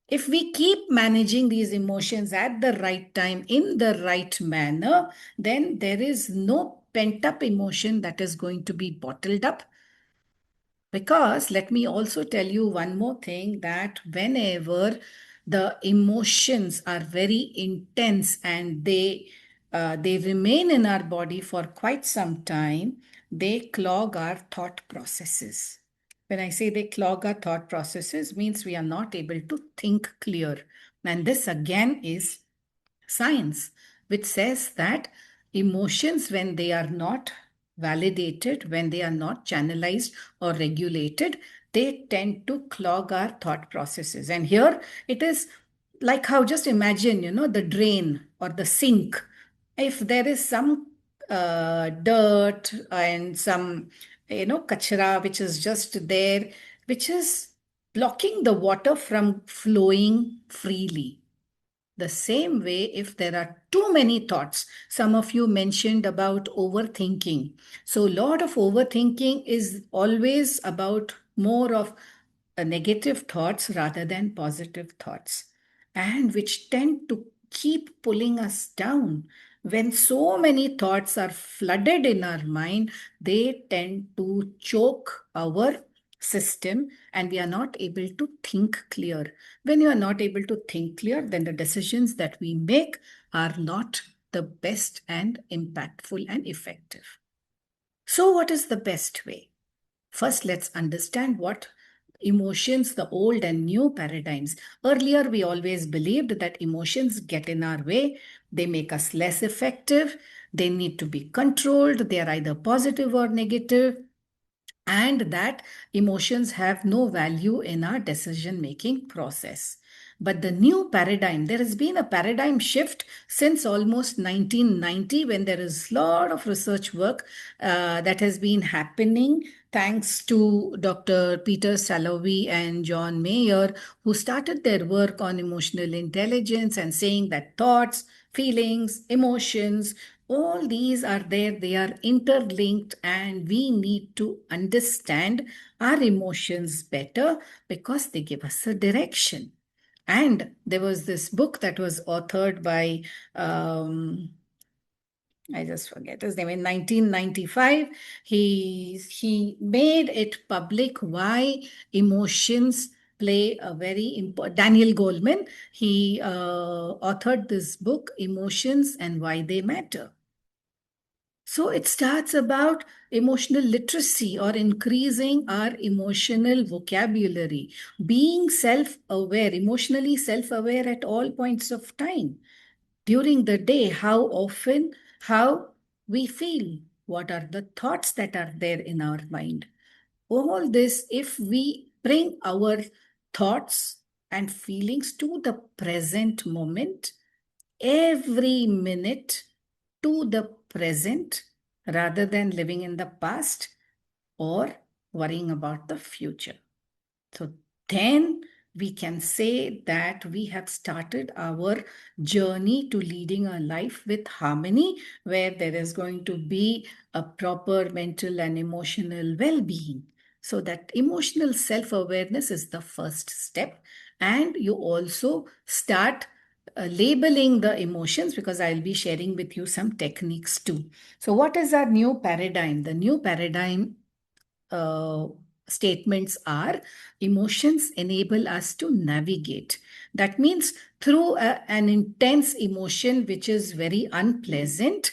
If we keep managing these emotions at the right time, in the right manner, then there is no pent up emotion that is going to be bottled up. Because let me also tell you one more thing, that whenever the emotions are very intense and they remain in our body for quite some time, they clog our thought processes. When I say they clog our thought processes, means we are not able to think clear. And this again is science, which says that emotions, when they are not validated, when they are not channelized or regulated, they tend to clog our thought processes. And here it is like how, just imagine, the drain or the sink. If there is some dirt and some, kachra, which is just there, which is blocking the water from flowing freely. The same way, if there are too many thoughts, some of you mentioned about overthinking. So, a lot of overthinking is always about more of negative thoughts rather than positive thoughts, and which tend to keep pulling us down. When so many thoughts are flooded in our mind, they tend to choke our system, and we are not able to think clear. When you are not able to think clear, then the decisions that we make are not the best and impactful and effective. So, what is the best way? First, let's understand what emotions, the old and new paradigms. Earlier, we always believed that emotions get in our way, they make us less effective, they need to be controlled, they are either positive or negative, and that emotions have no value in our decision making process. But the new paradigm, there has been a paradigm shift since almost 1990, when there is a lot of research work that has been happening thanks to Dr. Peter Salovey and John Mayer, who started their work on emotional intelligence and saying that thoughts, feelings, emotions, all these are there, they are interlinked, and we need to understand our emotions better because they give us a direction. And there was this book that was authored by, I just forget his name, in 1995. He made it public why emotions play a very important. Daniel Goleman, he authored this book, Emotions and Why They Matter. So it starts about emotional literacy or increasing our emotional vocabulary, being self-aware, emotionally self-aware at all points of time. During the day, how often, how we feel, what are the thoughts that are there in our mind. All this, if we bring our thoughts and feelings to the present moment, every minute to the present, rather than living in the past or worrying about the future. So then we can say that we have started our journey to leading a life with harmony, where there is going to be a proper mental and emotional well-being. So that emotional self-awareness is the first step. And you also start labeling the emotions, because I'll be sharing with you some techniques too. So what is our new paradigm? The new paradigm statements are: emotions enable us to navigate. That means through an intense emotion which is very unpleasant,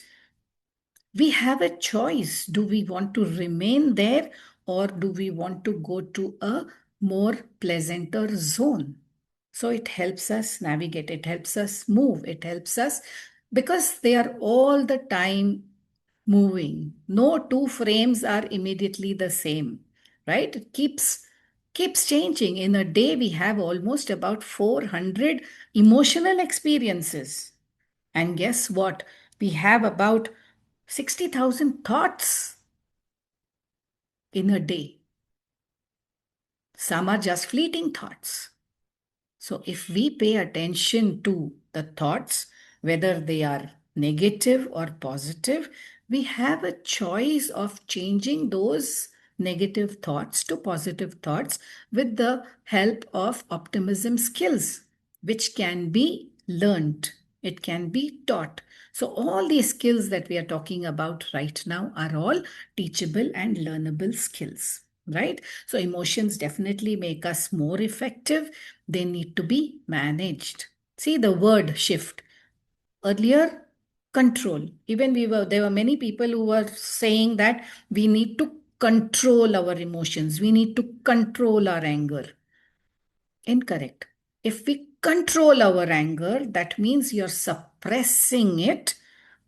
we have a choice. Do we want to remain there, or do we want to go to a more pleasanter zone? So it helps us navigate, it helps us move, it helps us, because they are all the time moving. No two frames are immediately the same, right? It keeps changing. In a day, we have almost about 400 emotional experiences. And guess what? We have about 60,000 thoughts in a day. Some are just fleeting thoughts. So if we pay attention to the thoughts, whether they are negative or positive, we have a choice of changing those negative thoughts to positive thoughts with the help of optimism skills, which can be learned. It can be taught. So all these skills that we are talking about right now are all teachable and learnable skills, right? So emotions definitely make us more effective. They need to be managed. See the word shift. Earlier, control. Even there were many people who were saying that we need to control our emotions. We need to control our anger. Incorrect. If we control our anger, that means you're suppressing it.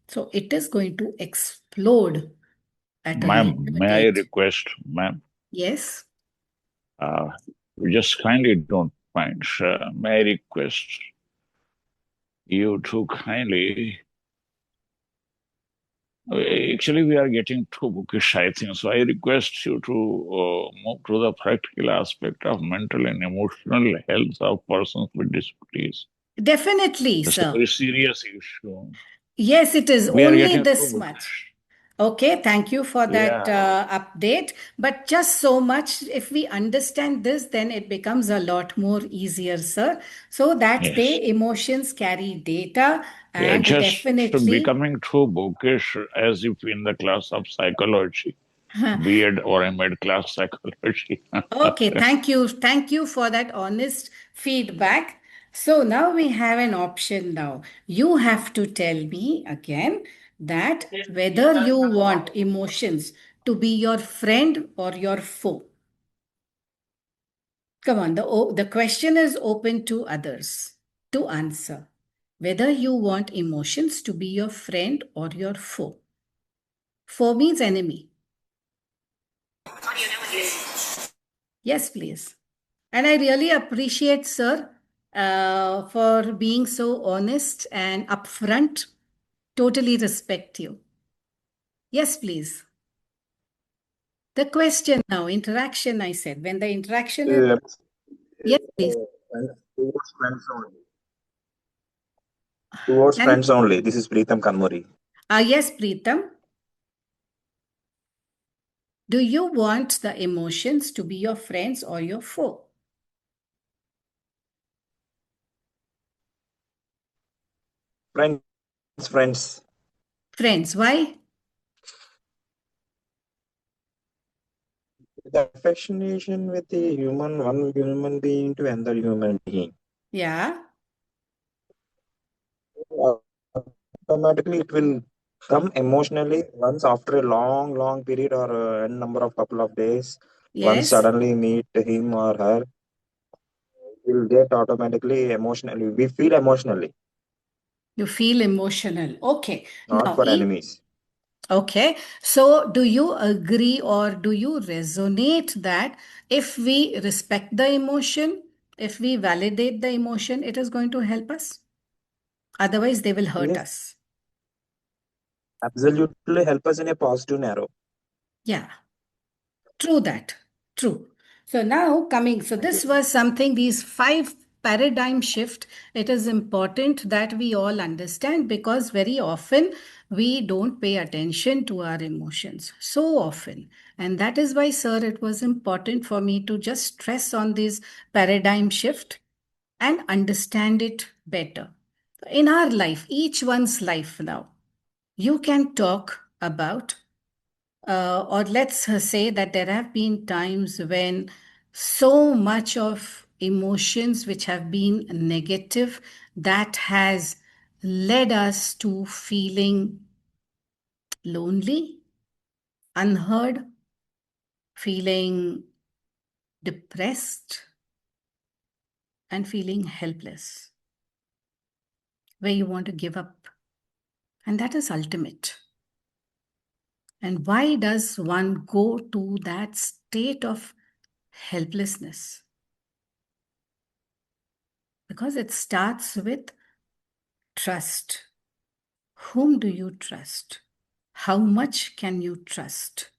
So it is going to explode at a Ma'am, later may I date. request, ma'am? Yes. Just kindly don't mind. May I request you to kindly. Actually, we are getting too bookish, I think. So I request you to move to the practical aspect of mental and emotional health of persons with disabilities. Definitely, It's sir. a very serious issue. Yes, it is We are only getting this too much. bookish. Okay, thank you for that Yeah. update. But just so much, if we understand this, then it becomes a lot more easier, sir. So that Yes. way, emotions carry data, We are and just definitely. becoming too bookish as if in the class of psychology, B.Ed or M.Ed class psychology. Okay, thank you. Thank you for that honest feedback. So now we have an option now. You have to tell me again that whether you want emotions to be your friend or your foe. Come on, the question is open to others to answer. Whether you want emotions to be your friend or your foe. Foe means enemy. Yes, please. And I really appreciate, sir, for being so honest and upfront. Totally respect you. Yes, please. The question now, interaction, I said. When the interaction is... Yes, please. Towards friends only. Towards friends only. This is Preetham Kanmuri. Yes, Preetham. Do you want the emotions to be your friends or your foe? Friends. Friends, why? The affection with the one human being to another human being. Yeah. Automatically, it will come emotionally once after a long period or a number of couple of days. Yes. Once suddenly meet him or her, we'll get automatically emotionally. We feel emotionally. You feel emotional. Okay. Not now, for enemies. Okay. So, do you agree or do you resonate that if we respect the emotion, if we validate the emotion, it is going to help us? Otherwise, they will hurt us. Absolutely help us in a positive narrow. Yeah. True that. True. So now coming, so this was something, these 5 paradigm shift, it is important that we all understand because very often we don't pay attention to our emotions so often. And that is why, sir, it was important for me to just stress on this paradigm shift and understand it better. In our life, each one's life now, you can talk about or let's say that there have been times when so much of emotions which have been negative that has led us to feeling lonely, unheard, feeling depressed, and feeling helpless, where you want to give up. And that is ultimate. And why does one go to that state of helplessness? Because it starts with trust. Whom do you trust? How much can you trust?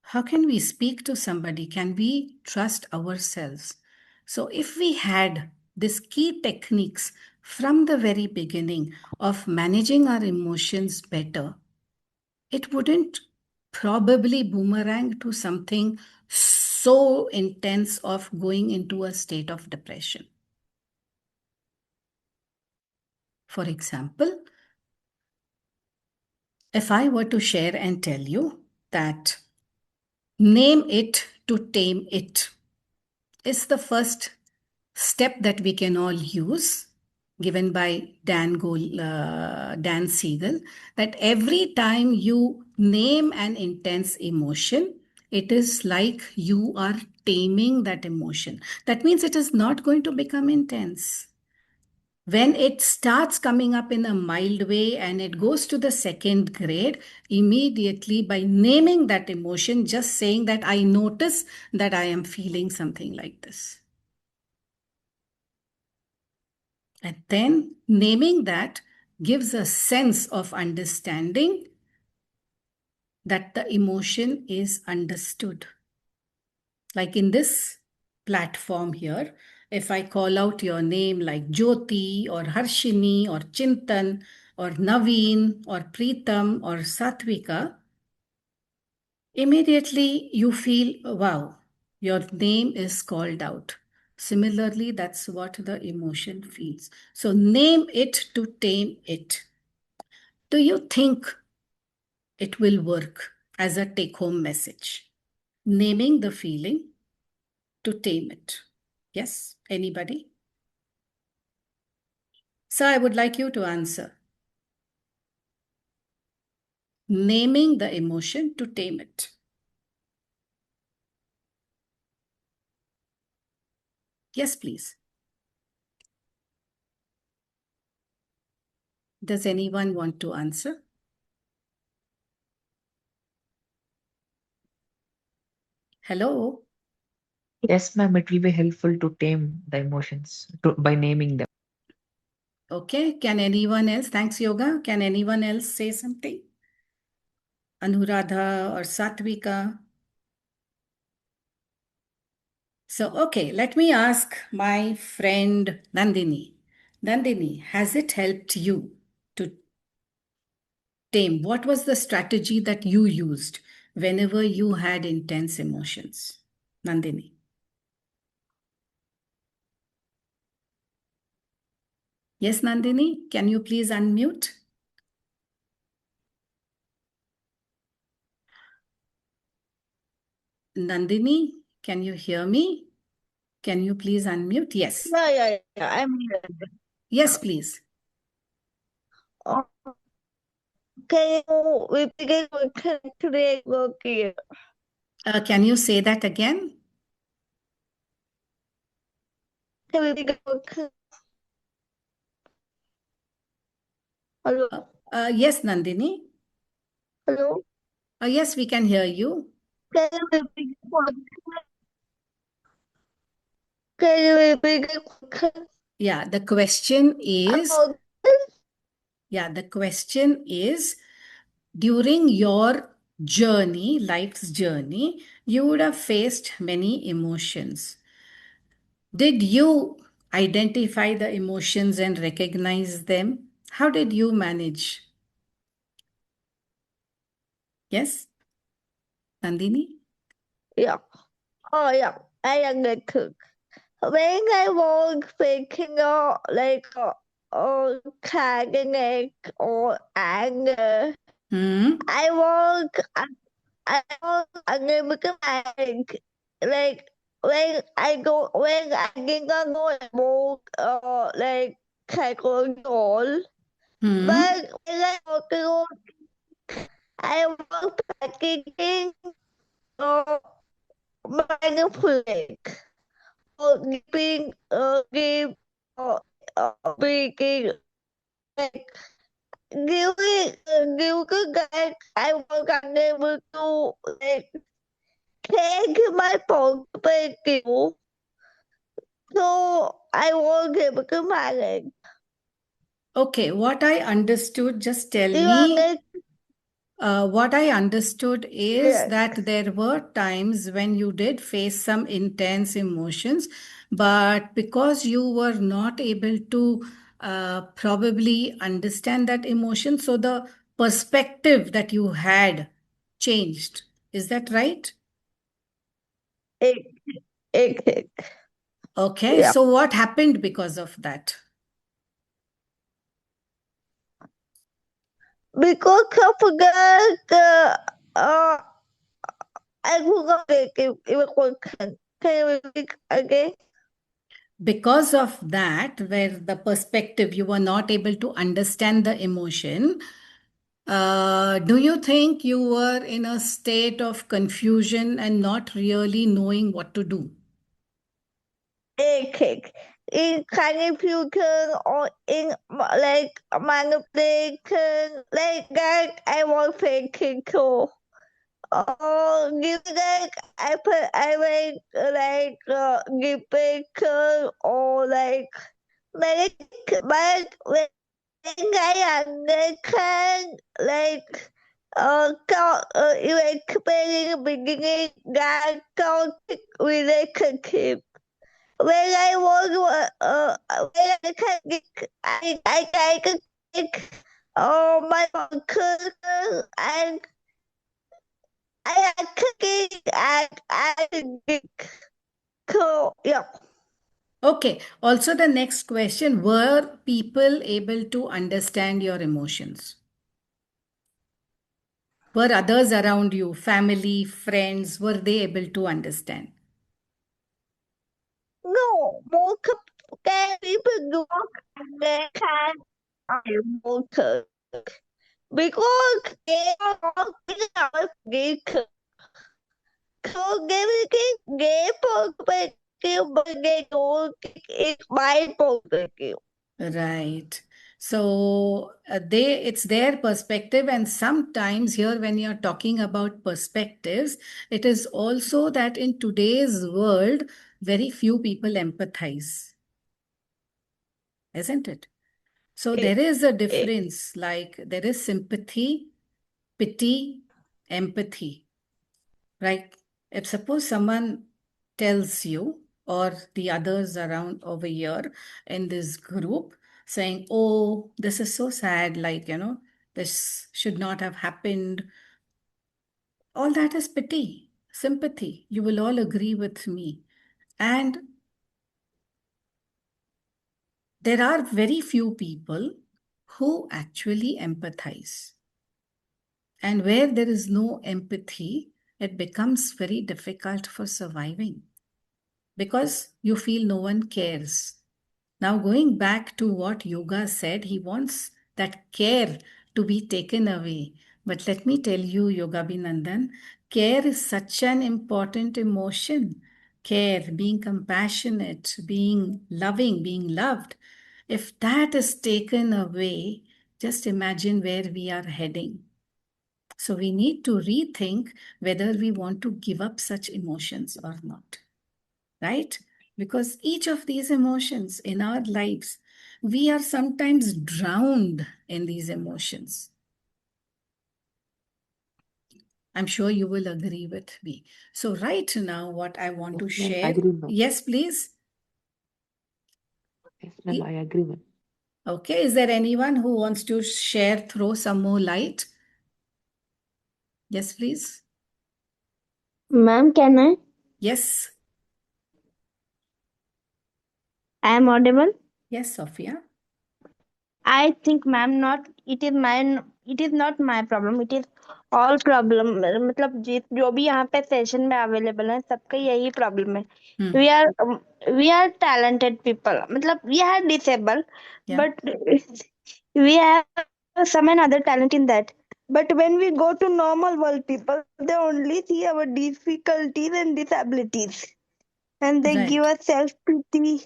How can we speak to somebody? Can we trust ourselves? So, if we had these key techniques from the very beginning of managing our emotions better, it wouldn't probably boomerang to something so intense of going into a state of depression. For example, if I were to share and tell you that name it to tame it is the first step that we can all use, given by Dan Siegel, that every time you name an intense emotion, it is like you are taming that emotion. That means it is not going to become intense. When it starts coming up in a mild way and it goes to the second grade, immediately by naming that emotion, just saying that I notice that I am feeling something like this. And then naming that gives a sense of understanding that the emotion is understood. Like in this platform here, if I call out your name like Jyoti or Harshini or Chintan or Naveen or Preetham or Satvika, immediately you feel, wow, your name is called out. Similarly, that's what the emotion feels. So name it to tame it. Do you think it will work as a take home message? Naming the feeling to tame it. Yes, anybody? So I would like you to answer. Naming the emotion to tame it. Yes, please. Does anyone want to answer? Hello? Yes, ma'am, it will be helpful to tame the emotions by naming them. Okay, can anyone else? Thanks, Yoga. Can anyone else say something? Anuradha or Satvika? So, okay, let me ask my friend Nandini. Nandini, has it helped you to tame? What was the strategy that you used whenever you had intense emotions? Nandini. Yes, Nandini, can you please unmute? Nandini, can you hear me? Can you please unmute? Yes. Yeah, I'm here. Yes, please. Can you repeat the question today? Okay. Can you say that again? Can you repeat the question? Hello. Yes, Nandini. Hello. Yes, we can hear you. Can you repeat the question? Can you repeat the question? Yeah, the question is, during your journey, life's journey, you would have faced many emotions. Did you identify the emotions and recognize them? How did you manage? Yes, Nandini? Yeah. Oh, yeah. I understood. When I was thinking of sadness or anger, I was unlimited. Like when I did not know about psychology, but when I was alone, I was practicing mindfulness or giving give speaking like giving that I was unable to like change my perspective. So I was able to manage. Okay, what I understood, just tell me. What I understood is that there were times when you did face some intense emotions, but because you were not able to probably understand that emotion, so the perspective that you had changed. Is that right? Okay, Yeah. so what happened because of that? Because I forgot I forgot it was can you repeat again? Because of that, where the perspective, you were not able to understand the emotion, do you think you were in a state of confusion and not really knowing what to do? In confusion or in like manipulation, like that I was thinking too. Give like I went give picture or like but when I understand like even comparing beginning that toxic relationship. When I was when I can get I can get my cousin and I cooking and cool. Yeah. Okay. Also, the next question, were people able to understand your emotions? Were others around you, family, friends, were they able to understand? No, more people do and they can emotion because they are not geek. So they perspective, but they don't take it my perspective. Right. So it's their perspective, and sometimes here when you're talking about perspectives, it is also that in today's world, very few people empathize, isn't it? So there is a difference, like there is sympathy, pity, empathy, right? If suppose someone tells you or the others around over here in this group saying, oh, this is so sad, like, this should not have happened. All that is pity, sympathy. You will all agree with me. And there are very few people who actually empathize. And where there is no empathy, it becomes very difficult for surviving because you feel no one cares. Now, going back to what Yoga said, he wants that care to be taken away. But let me tell you, Yoga Binandan, care is such an important emotion. Care, being compassionate, being loving, being loved. If that is taken away, just imagine where we are heading. So we need to rethink whether we want to give up such emotions or not, right? Because each of these emotions in our lives, we are sometimes drowned in these emotions. I'm sure you will agree with me. So right now, what I want to share. Yes, please. Yes, ma'am, I agree, ma'am. Okay, is there anyone who wants to share, throw some more light? Yes, please. Ma'am, can I? Yes. I am audible? Yes, Sophia. I think, ma'am, it is not my problem. It is all problem. मतलब जो भी यहाँ पे session में available है सबका यही problem है. We are talented people. मतलब we are disabled, but we have some another talent in that. But when we go to normal world people, they only see our difficulties and disabilities, and they give us self pity.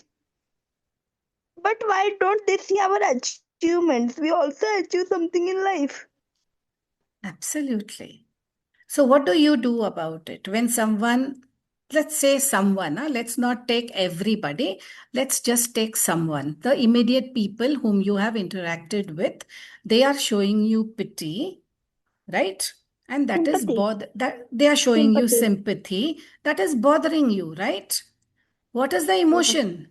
But why don't they see our achievements? We also achieve something in life. Absolutely. So what do you do about it? When someone, let's say someone, let's not take everybody, let's just take someone, the immediate people whom you have interacted with, they are showing you pity, right? And that is that they are showing you sympathy, that is bothering you, right? What is the emotion?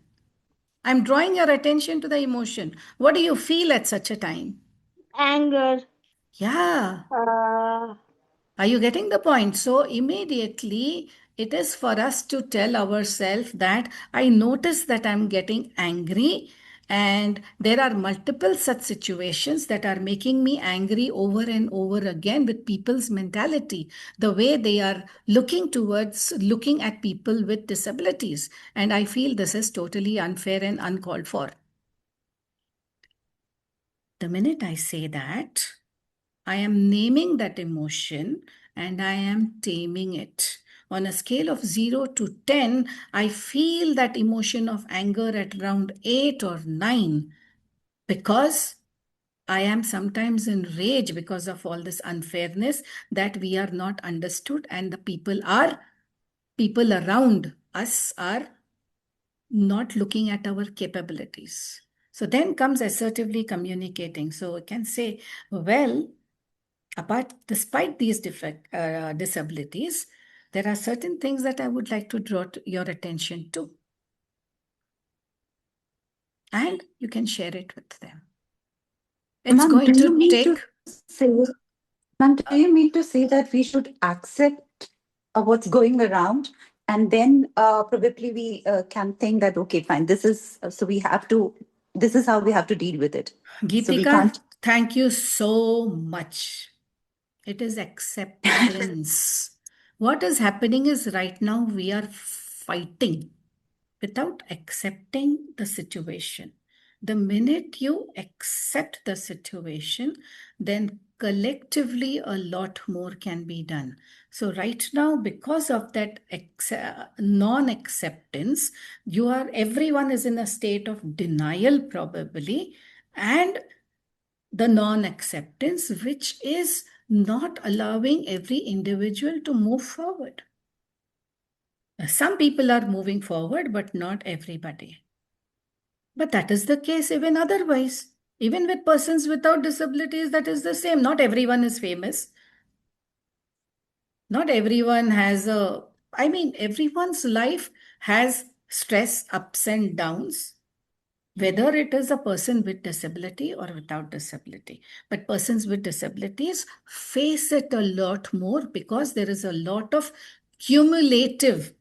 I'm drawing your attention to the emotion. What do you feel at such a time? Anger. Yeah. Are you getting the point? So immediately it is for us to tell ourselves that I notice that I'm getting angry, and there are multiple such situations that are making me angry over and over again with people's mentality, the way they are looking at people with disabilities. And I feel this is totally unfair and uncalled for. The minute I say that, I am naming that emotion and I am taming it. On a scale of 0 to 10, I feel that emotion of anger at around 8 or 9 because I am sometimes in rage because of all this unfairness that we are not understood, and the people around us are not looking at our capabilities. So then comes assertively communicating. So I can say, well, despite these disabilities, there are certain things that I would like to draw your attention to. And you can share it with them. It's going to take... Ma'am, do you mean to say that we should accept what's going around, and then probably we can think that, okay, fine, this is how we have to deal with it. Geetika, thank you so much. It is acceptance. What is happening is right now we are fighting without accepting the situation. The minute you accept the situation, then collectively a lot more can be done. So right now, because of that non-acceptance, everyone is in a state of denial probably, and the non-acceptance, which is not allowing every individual to move forward. Some people are moving forward, but not everybody. But that is the case even otherwise. Even with persons without disabilities, that is the same. Not everyone is famous. Not everyone has everyone's life has stress, ups and downs, whether it is a person with disability or without disability. But persons with disabilities face it a lot more because there is a lot of cumulative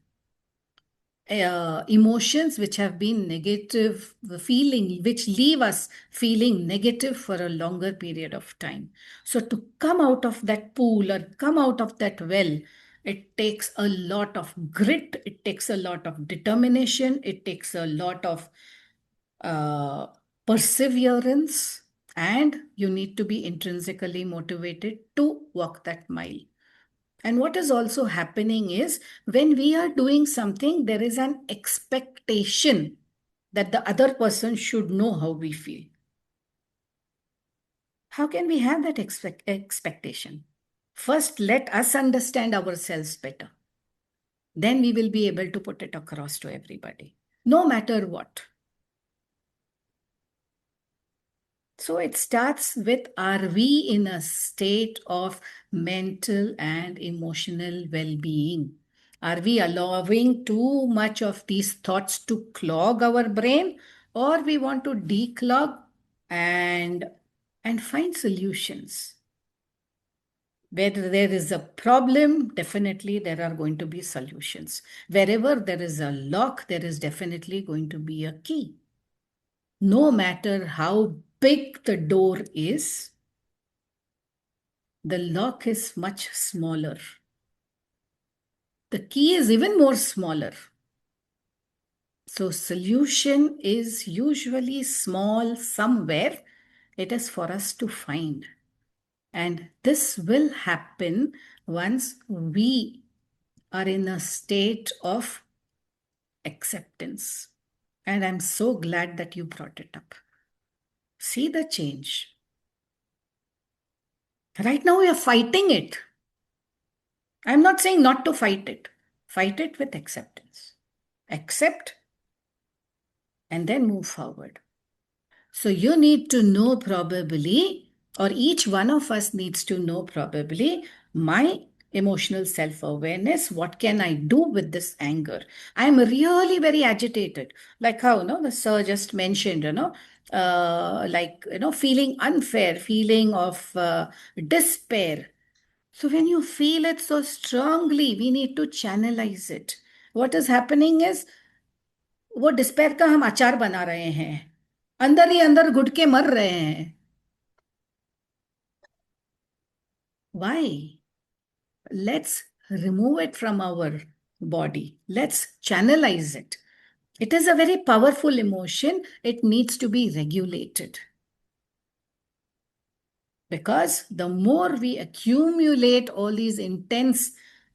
emotions which have been negative, feeling, which leave us feeling negative for a longer period of time. So to come out of that pool or come out of that well, it takes a lot of grit, it takes a lot of determination, it takes a lot of perseverance, and you need to be intrinsically motivated to walk that mile. And what is also happening is when we are doing something, there is an expectation that the other person should know how we feel. How can we have that expectation? First, let us understand ourselves better. Then we will be able to put it across to everybody, no matter what. So it starts with, are we in a state of mental and emotional well-being? Are we allowing too much of these thoughts to clog our brain, or we want to declog and find solutions? Where there is a problem, definitely there are going to be solutions. Wherever there is a lock, there is definitely going to be a key. No matter how big the door is, the lock is much smaller. The key is even more smaller. So solution is usually small somewhere. It is for us to find. And this will happen once we are in a state of acceptance. And I'm so glad that you brought it up. See the change. Right now we are fighting it. I'm not saying not to fight it. Fight it with acceptance. Accept and then move forward. So you need to know probably, or each one of us needs to know probably, my emotional self-awareness. What can I do with this anger? I'm really very agitated. Like how, the sir just mentioned, feeling unfair, feeling of despair. So when you feel it so strongly, we need to channelize it. What is happening is, वो despair का हम अचार बना रहे हैं, अंदर ही अंदर घुट के मर रहे हैं. Why? Let's remove it from our body. Let's channelize it. It is a very powerful emotion. It needs to be regulated. Because the more we accumulate all these intense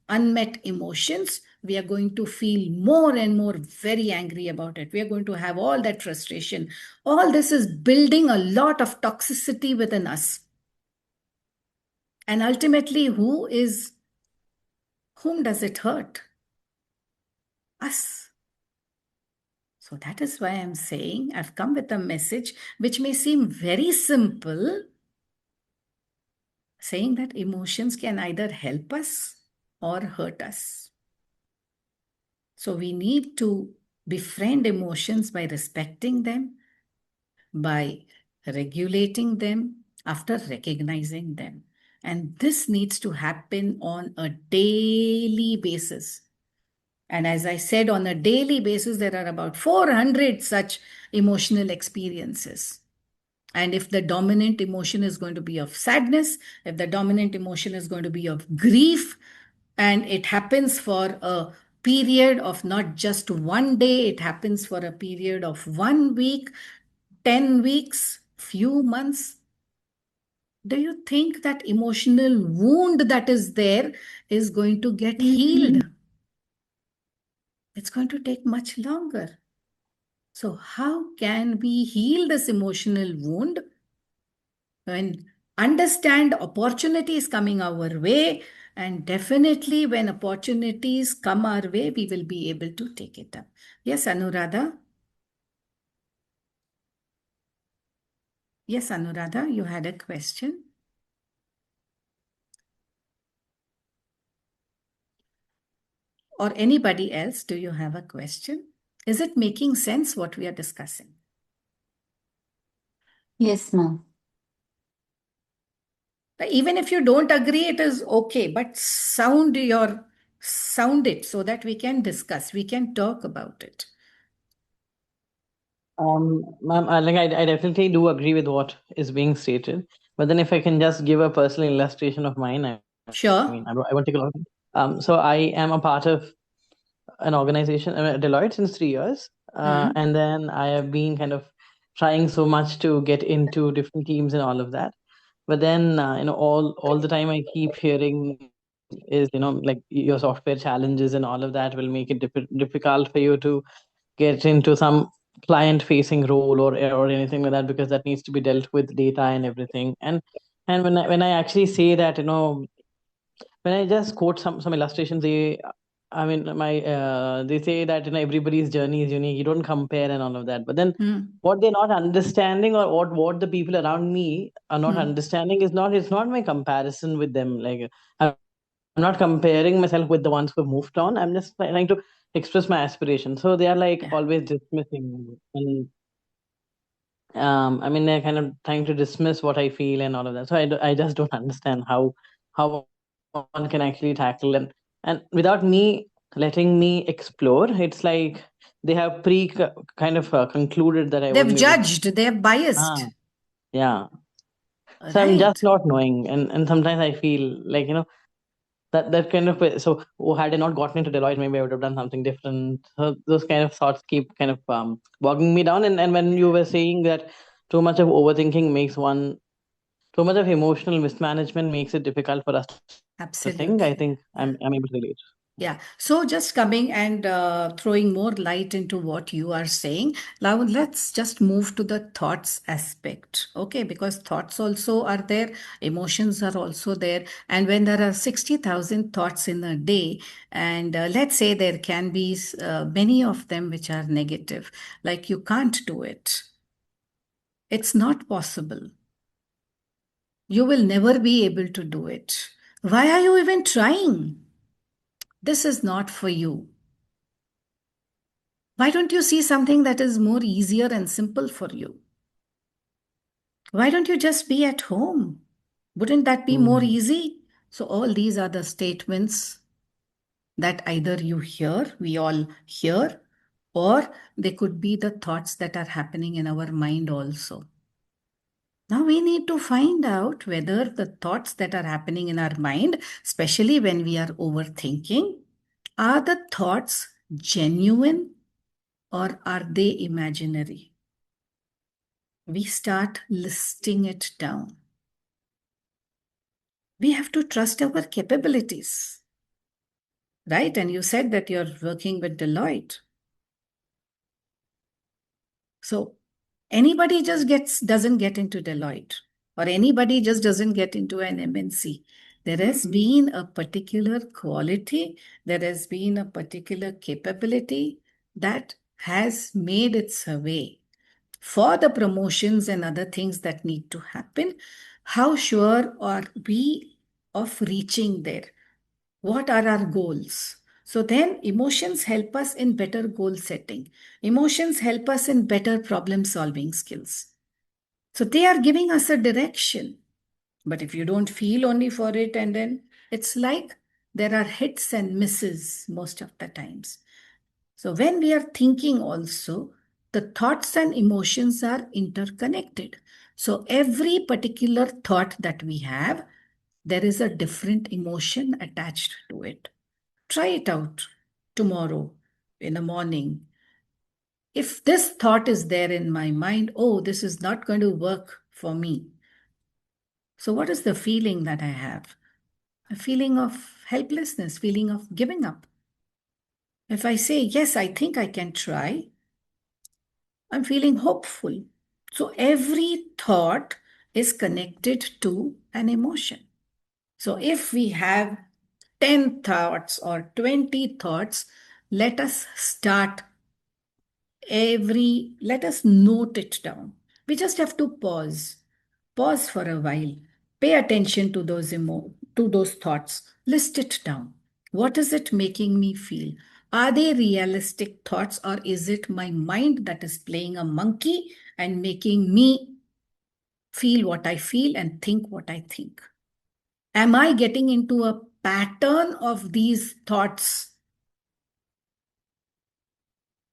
unmet emotions, we are going to feel more and more very angry about it. We are going to have all that frustration. All this is building a lot of toxicity within us. And ultimately, whom does it hurt? Us. So that is why I'm saying I've come with a message which may seem very simple, saying that emotions can either help us or hurt us. So we need to befriend emotions by respecting them, by regulating them, after recognizing them. And this needs to happen on a daily basis. And as I said, on a daily basis, there are about 400 such emotional experiences. And if the dominant emotion is going to be of sadness, if the dominant emotion is going to be of grief, and it happens for a period of not just one day, it happens for a period of 1 week, 10 weeks, few months. Do you think that emotional wound that is there is going to get healed? It's going to take much longer. So how can we heal this emotional wound when understand opportunities coming our way? And definitely when opportunities come our way, we will be able to take it up. Yes, Anuradha? Yes, Anuradha, you had a question? Or anybody else, do you have a question? Is it making sense what we are discussing? Yes, ma'am. Even if you don't agree, it is okay, but sound it so that we can discuss, we can talk about it. Ma'am, I definitely do agree with what is being stated. But then if I can just give a personal illustration of mine, Sure. I won't take a lot of time. So I am a part of an organization, Deloitte, since 3 years. And then I have been kind of trying so much to get into different teams and all of that. But then, all the time I keep hearing is, like your software challenges and all of that will make it difficult for you to get into some client facing role or anything like that, because that needs to be dealt with data and everything. And when I actually say that, when I just quote some illustrations, they say that everybody's journey is unique. You don't compare and all of that. But then what they're not understanding, or what the people around me are not understanding, it's not my comparison with them. Like I'm not comparing myself with the ones who have moved on. I'm just trying to express my aspiration. So they are like always dismissing, and they're kind of trying to dismiss what I feel and all of that. So I just don't understand how one can actually tackle, and without me letting me explore, it's like they have kind of concluded that I They've won't be able to. judged, they're biased. Yeah. So I'm just not knowing, and sometimes I feel like, that kind of, so had I not gotten into Deloitte, maybe I would have done something different. So those kind of thoughts keep kind of bogging me down. And when you were saying that too much of overthinking too much of emotional mismanagement makes it difficult for us to think, I think I'm able to relate. Yeah. So just coming and throwing more light into what you are saying. Now let's just move to the thoughts aspect. Okay. Because thoughts also are there. Emotions are also there. And when there are 60,000 thoughts in a day, and let's say there can be many of them which are negative, like you can't do it. It's not possible. You will never be able to do it. Why are you even trying? This is not for you. Why don't you see something that is more easier and simple for you? Why don't you just be at home? Wouldn't that be more easy? So all these are the statements that either you hear, we all hear, or they could be the thoughts that are happening in our mind also. Now we need to find out whether the thoughts that are happening in our mind, especially when we are overthinking, are the thoughts genuine or are they imaginary? We start listing it down. We have to trust our capabilities, right? And you said that you're working with Deloitte. So anybody just doesn't get into Deloitte, or anybody just doesn't get into an MNC. There has been a particular quality, there has been a particular capability that has made its way for the promotions and other things that need to happen. How sure are we of reaching there? What are our goals? So then emotions help us in better goal setting. Emotions help us in better problem solving skills. So they are giving us a direction. But if you don't feel only for it, and then it's like there are hits and misses most of the times. So when we are thinking also, the thoughts and emotions are interconnected. So every particular thought that we have, there is a different emotion attached to it. Try it out tomorrow in the morning. If this thought is there in my mind, oh, this is not going to work for me. So what is the feeling that I have? A feeling of helplessness, feeling of giving up. If I say, yes, I think I can try, I'm feeling hopeful. So every thought is connected to an emotion. So if we have 10 thoughts or 20 thoughts, let us let us note it down. We just have to pause for a while, pay attention to those thoughts, list it down. What is it making me feel? Are they realistic thoughts, or is it my mind that is playing a monkey and making me feel what I feel and think what I think? Am I getting into a pattern of these thoughts?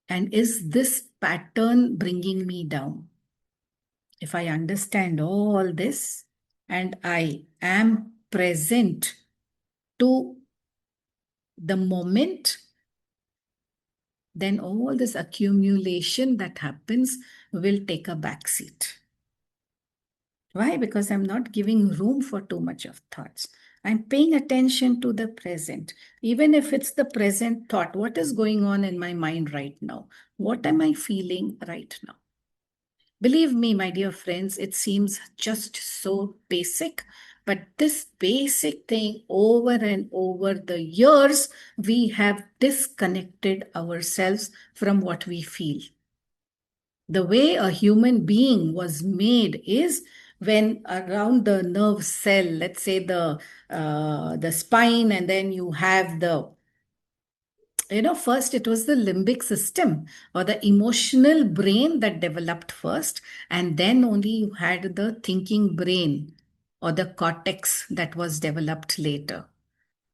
And is this pattern bringing me down? If I understand all this and I am present to the moment, then all this accumulation that happens will take a backseat. Why? Because I'm not giving room for too much of thoughts. I'm paying attention to the present. Even if it's the present thought, what is going on in my mind right now? What am I feeling right now? Believe me, my dear friends, it seems just so basic, but this basic thing over and over the years, we have disconnected ourselves from what we feel. The way a human being was made is when around the nerve cell, let's say the spine, and then you have first it was the limbic system or the emotional brain that developed first, and then only you had the thinking brain or the cortex that was developed later.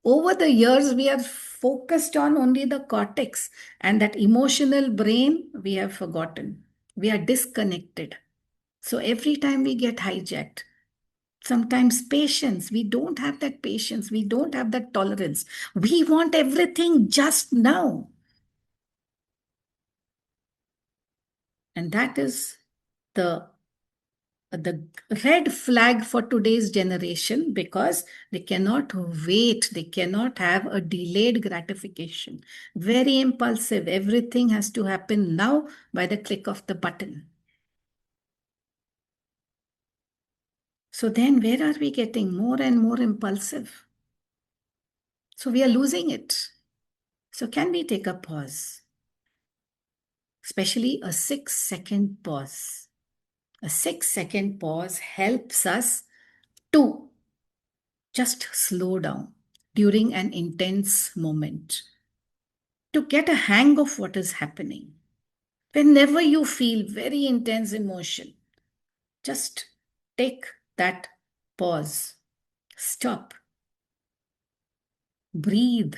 Over the years, we are focused on only the cortex, and that emotional brain we have forgotten. We are disconnected. So every time we get hijacked, sometimes patience, we don't have that patience, we don't have that tolerance. We want everything just now. And that is the red flag for today's generation, because they cannot wait. They cannot have a delayed gratification. Very impulsive. Everything has to happen now by the click of the button. So then where are we getting more and more impulsive? So we are losing it. So can we take a pause? Especially a 6-second pause. A 6-second pause helps us to just slow down during an intense moment, to get a hang of what is happening. Whenever you feel very intense emotion, just take that pause, stop, breathe,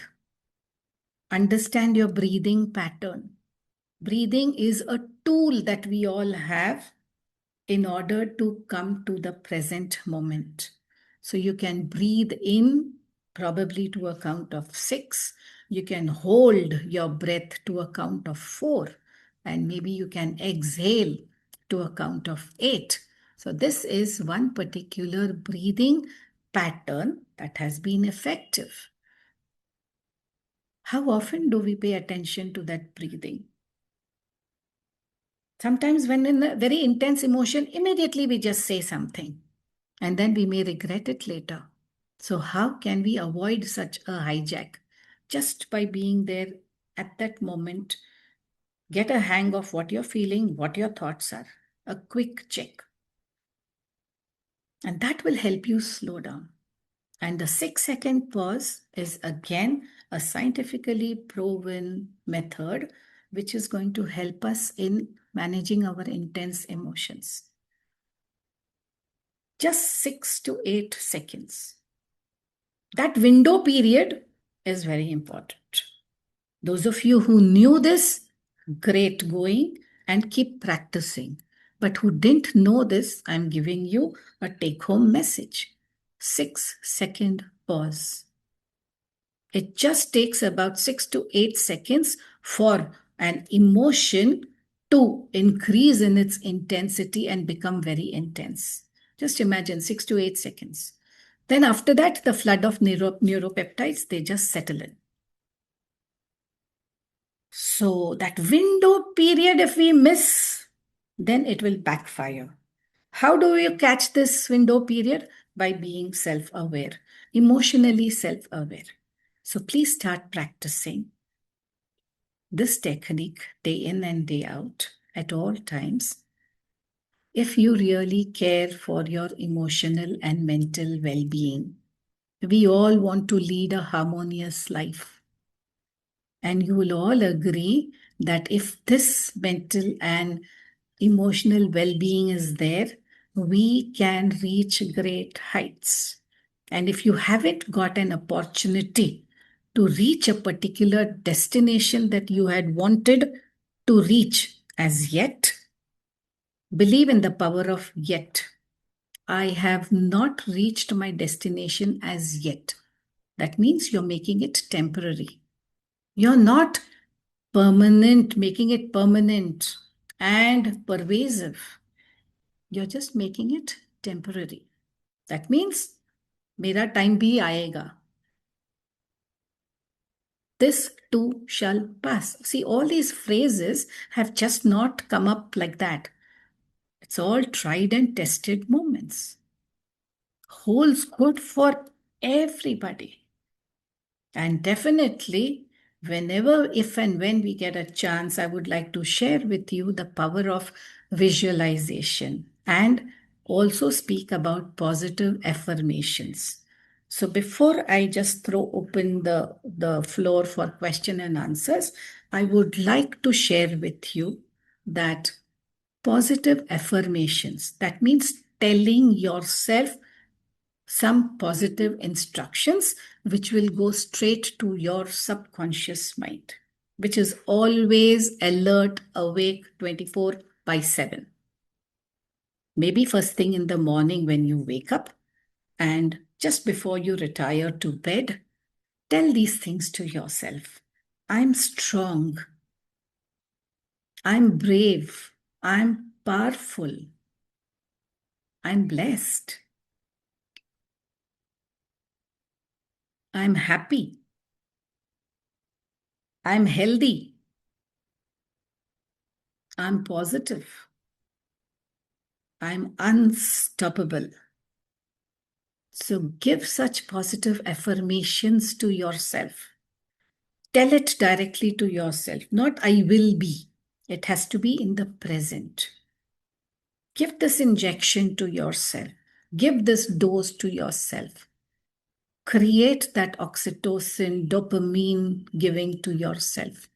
understand your breathing pattern. Breathing is a tool that we all have in order to come to the present moment. So you can breathe in probably to a count of 6. You can hold your breath to a count of 4. And maybe you can exhale to a count of 8. So this is one particular breathing pattern that has been effective. How often do we pay attention to that breathing? Sometimes when in a very intense emotion, immediately we just say something, and then we may regret it later. So how can we avoid such a hijack? Just by being there at that moment, get a hang of what you're feeling, what your thoughts are, a quick check. And that will help you slow down. And the 6-second pause is again a scientifically proven method which is going to help us in managing our intense emotions. Just 6 to 8 seconds. That window period is very important. Those of you who knew this, great going and keep practicing. But who didn't know this, I'm giving you a take-home message. 6-second pause. It just takes about 6 to 8 seconds for an emotion to increase in its intensity and become very intense. Just imagine 6 to 8 seconds. Then after that, the flood of neuropeptides, they just settle in. So that window period, if we miss, then it will backfire. How do you catch this window period? By being self-aware, emotionally self-aware. So please start practicing this technique day in and day out at all times. If you really care for your emotional and mental well-being, we all want to lead a harmonious life. And you will all agree that if this mental and emotional well-being is there, we can reach great heights. And if you haven't got an opportunity to reach a particular destination that you had wanted to reach as yet, believe in the power of yet. I have not reached my destination as yet. That means you're making it temporary. You're not making it permanent and pervasive. You're just making it temporary. That means mera time bhi aayega. This too shall pass. See, all these phrases have just not come up like that. It's all tried and tested moments. Holds good for everybody. And definitely, whenever, if and when we get a chance, I would like to share with you the power of visualization and also speak about positive affirmations. So before I just throw open the floor for question and answers, I would like to share with you that positive affirmations, that means telling yourself some positive instructions which will go straight to your subconscious mind, which is always alert, awake 24/7. Maybe first thing in the morning when you wake up and just before you retire to bed, tell these things to yourself. I'm strong. I'm brave. I'm powerful. I'm blessed. I'm happy. I'm healthy. I'm positive. I'm unstoppable. So give such positive affirmations to yourself. Tell it directly to yourself, not I will be. It has to be in the present. Give this injection to yourself. Give this dose to yourself. Create that oxytocin, dopamine giving to yourself.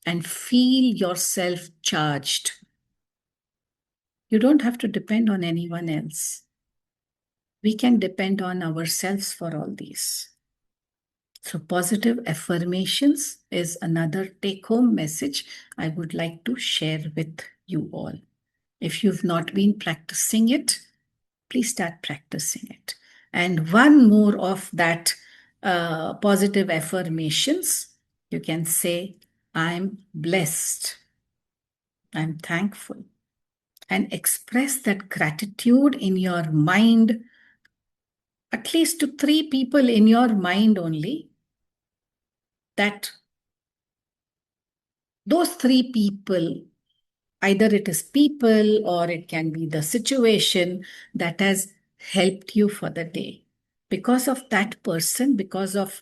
And feel yourself charged. You don't have to depend on anyone else. We can depend on ourselves for all these. So positive affirmations is another take-home message I would like to share with you all. If you've not been practicing it, please start practicing it. And one more of that positive affirmations, you can say, I'm blessed. I'm thankful. And express that gratitude in your mind, at least to 3 people in your mind only, that those 3 people, either it is people or it can be the situation that has helped you for the day. Because of that person, because of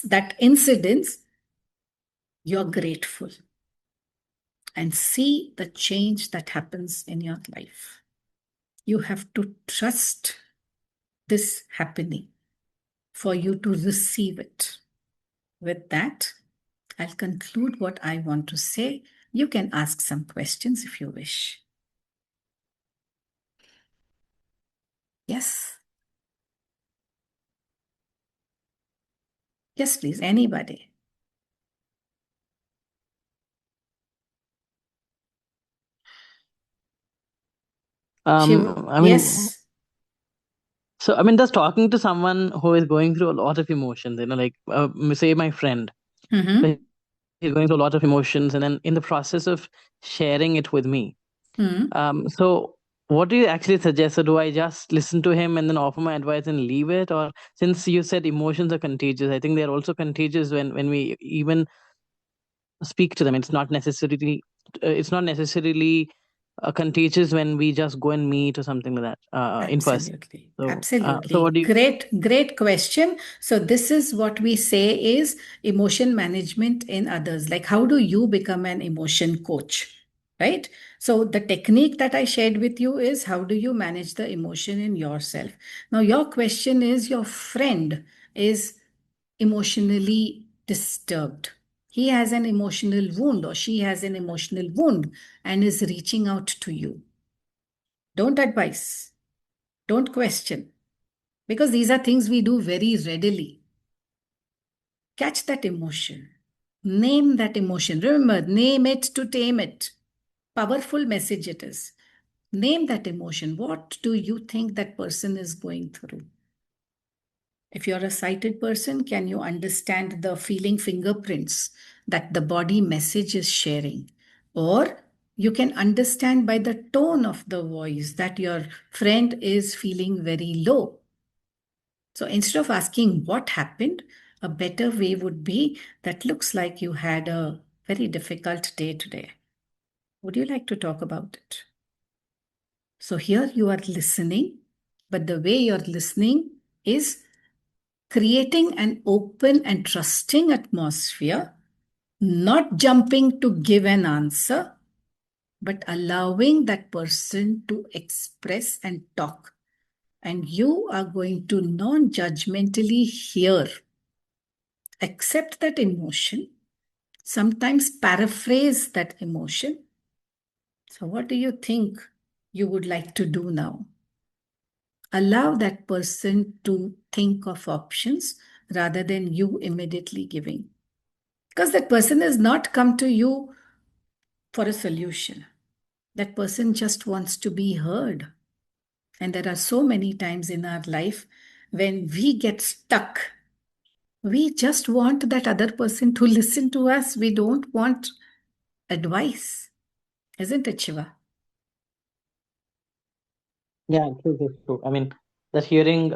that incident, you're grateful. And see the change that happens in your life. You have to trust this happening for you to receive it. With that, I'll conclude what I want to say. You can ask some questions if you wish. Yes? Yes, please, anybody. Yes. So, just talking to someone who is going through a lot of emotions, like say my friend, Mm-hmm. he's going through a lot of emotions, and then in the process of sharing it with me. So what do you actually suggest? So do I just listen to him and then offer my advice and leave it? Or since you said emotions are contagious, I think they're also contagious when we even speak to them. It's not necessarily contagious when we just go and meet or something like that in person. Absolutely. So, Absolutely. so what do you? Great question. So this is what we say is emotion management in others. Like, how do you become an emotion coach? Right? So the technique that I shared with you is how do you manage the emotion in yourself? Now, your question is your friend is emotionally disturbed. He has an emotional wound or she has an emotional wound and is reaching out to you. Don't advise. Don't question. Because these are things we do very readily. Catch that emotion. Name that emotion. Remember, name it to tame it. Powerful message it is. Name that emotion. What do you think that person is going through? If you're a sighted person, can you understand the feeling fingerprints that the body message is sharing? Or you can understand by the tone of the voice that your friend is feeling very low. So instead of asking what happened, a better way would be that looks like you had a very difficult day today. Would you like to talk about it? So here you are listening, but the way you're listening is creating an open and trusting atmosphere, not jumping to give an answer, but allowing that person to express and talk. And you are going to non-judgmentally hear, accept that emotion, sometimes paraphrase that emotion. So, what do you think you would like to do now? Allow that person to think of options rather than you immediately giving. Because that person has not come to you for a solution. That person just wants to be heard. And there are so many times in our life when we get stuck. We just want that other person to listen to us. We don't want advice. Isn't it, Shiva? Yeah, true. I mean, that hearing,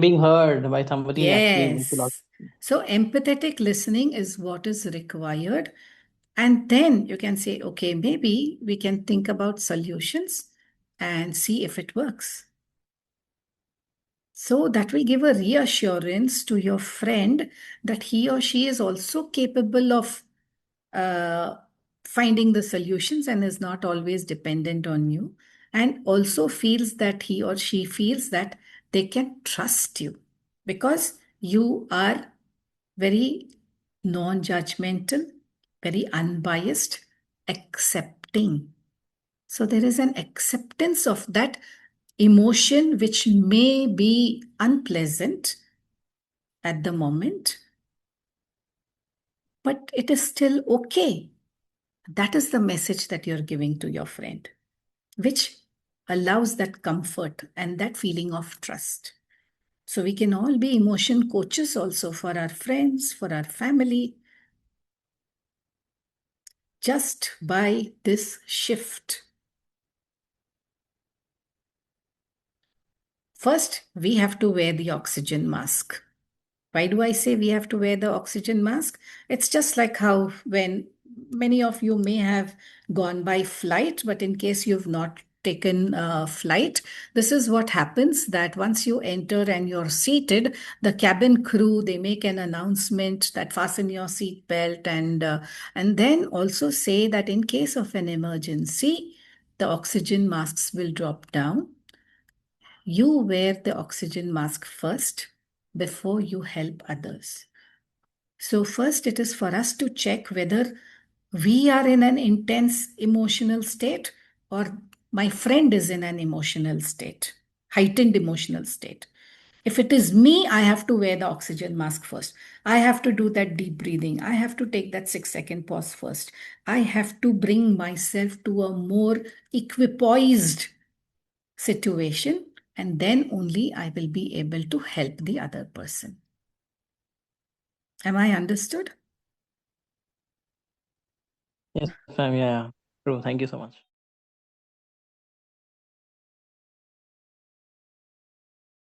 being heard by somebody actually makes a lot. Yes. So empathetic listening is what is required. And then you can say, okay, maybe we can think about solutions and see if it works. So that will give a reassurance to your friend that he or she is also capable of uh, finding the solutions and is not always dependent on you, and also feels that he or she feels that they can trust you because you are very non-judgmental, very unbiased, accepting. So there is an acceptance of that emotion which may be unpleasant at the moment, but it is still okay. That is the message that you're giving to your friend, which allows that comfort and that feeling of trust. So we can all be emotion coaches also for our friends, for our family, just by this shift. First, we have to wear the oxygen mask. Why do I say we have to wear the oxygen mask? It's just like how when many of you may have gone by flight, but in case you've not taken a flight, this is what happens that once you enter and you're seated, the cabin crew, they make an announcement that fasten your seat belt and then also say that in case of an emergency, the oxygen masks will drop down. You wear the oxygen mask first before you help others. So, first, it is for us to check whether we are in an intense emotional state or my friend is in an emotional state, heightened emotional state. If it is me, I have to wear the oxygen mask first. I have to do that deep breathing. I have to take that 6-second pause first. I have to bring myself to a more equipoised situation, and then only I will be able to help the other person. Am I understood? Yes, ma'am. Yeah, true. Thank you so much.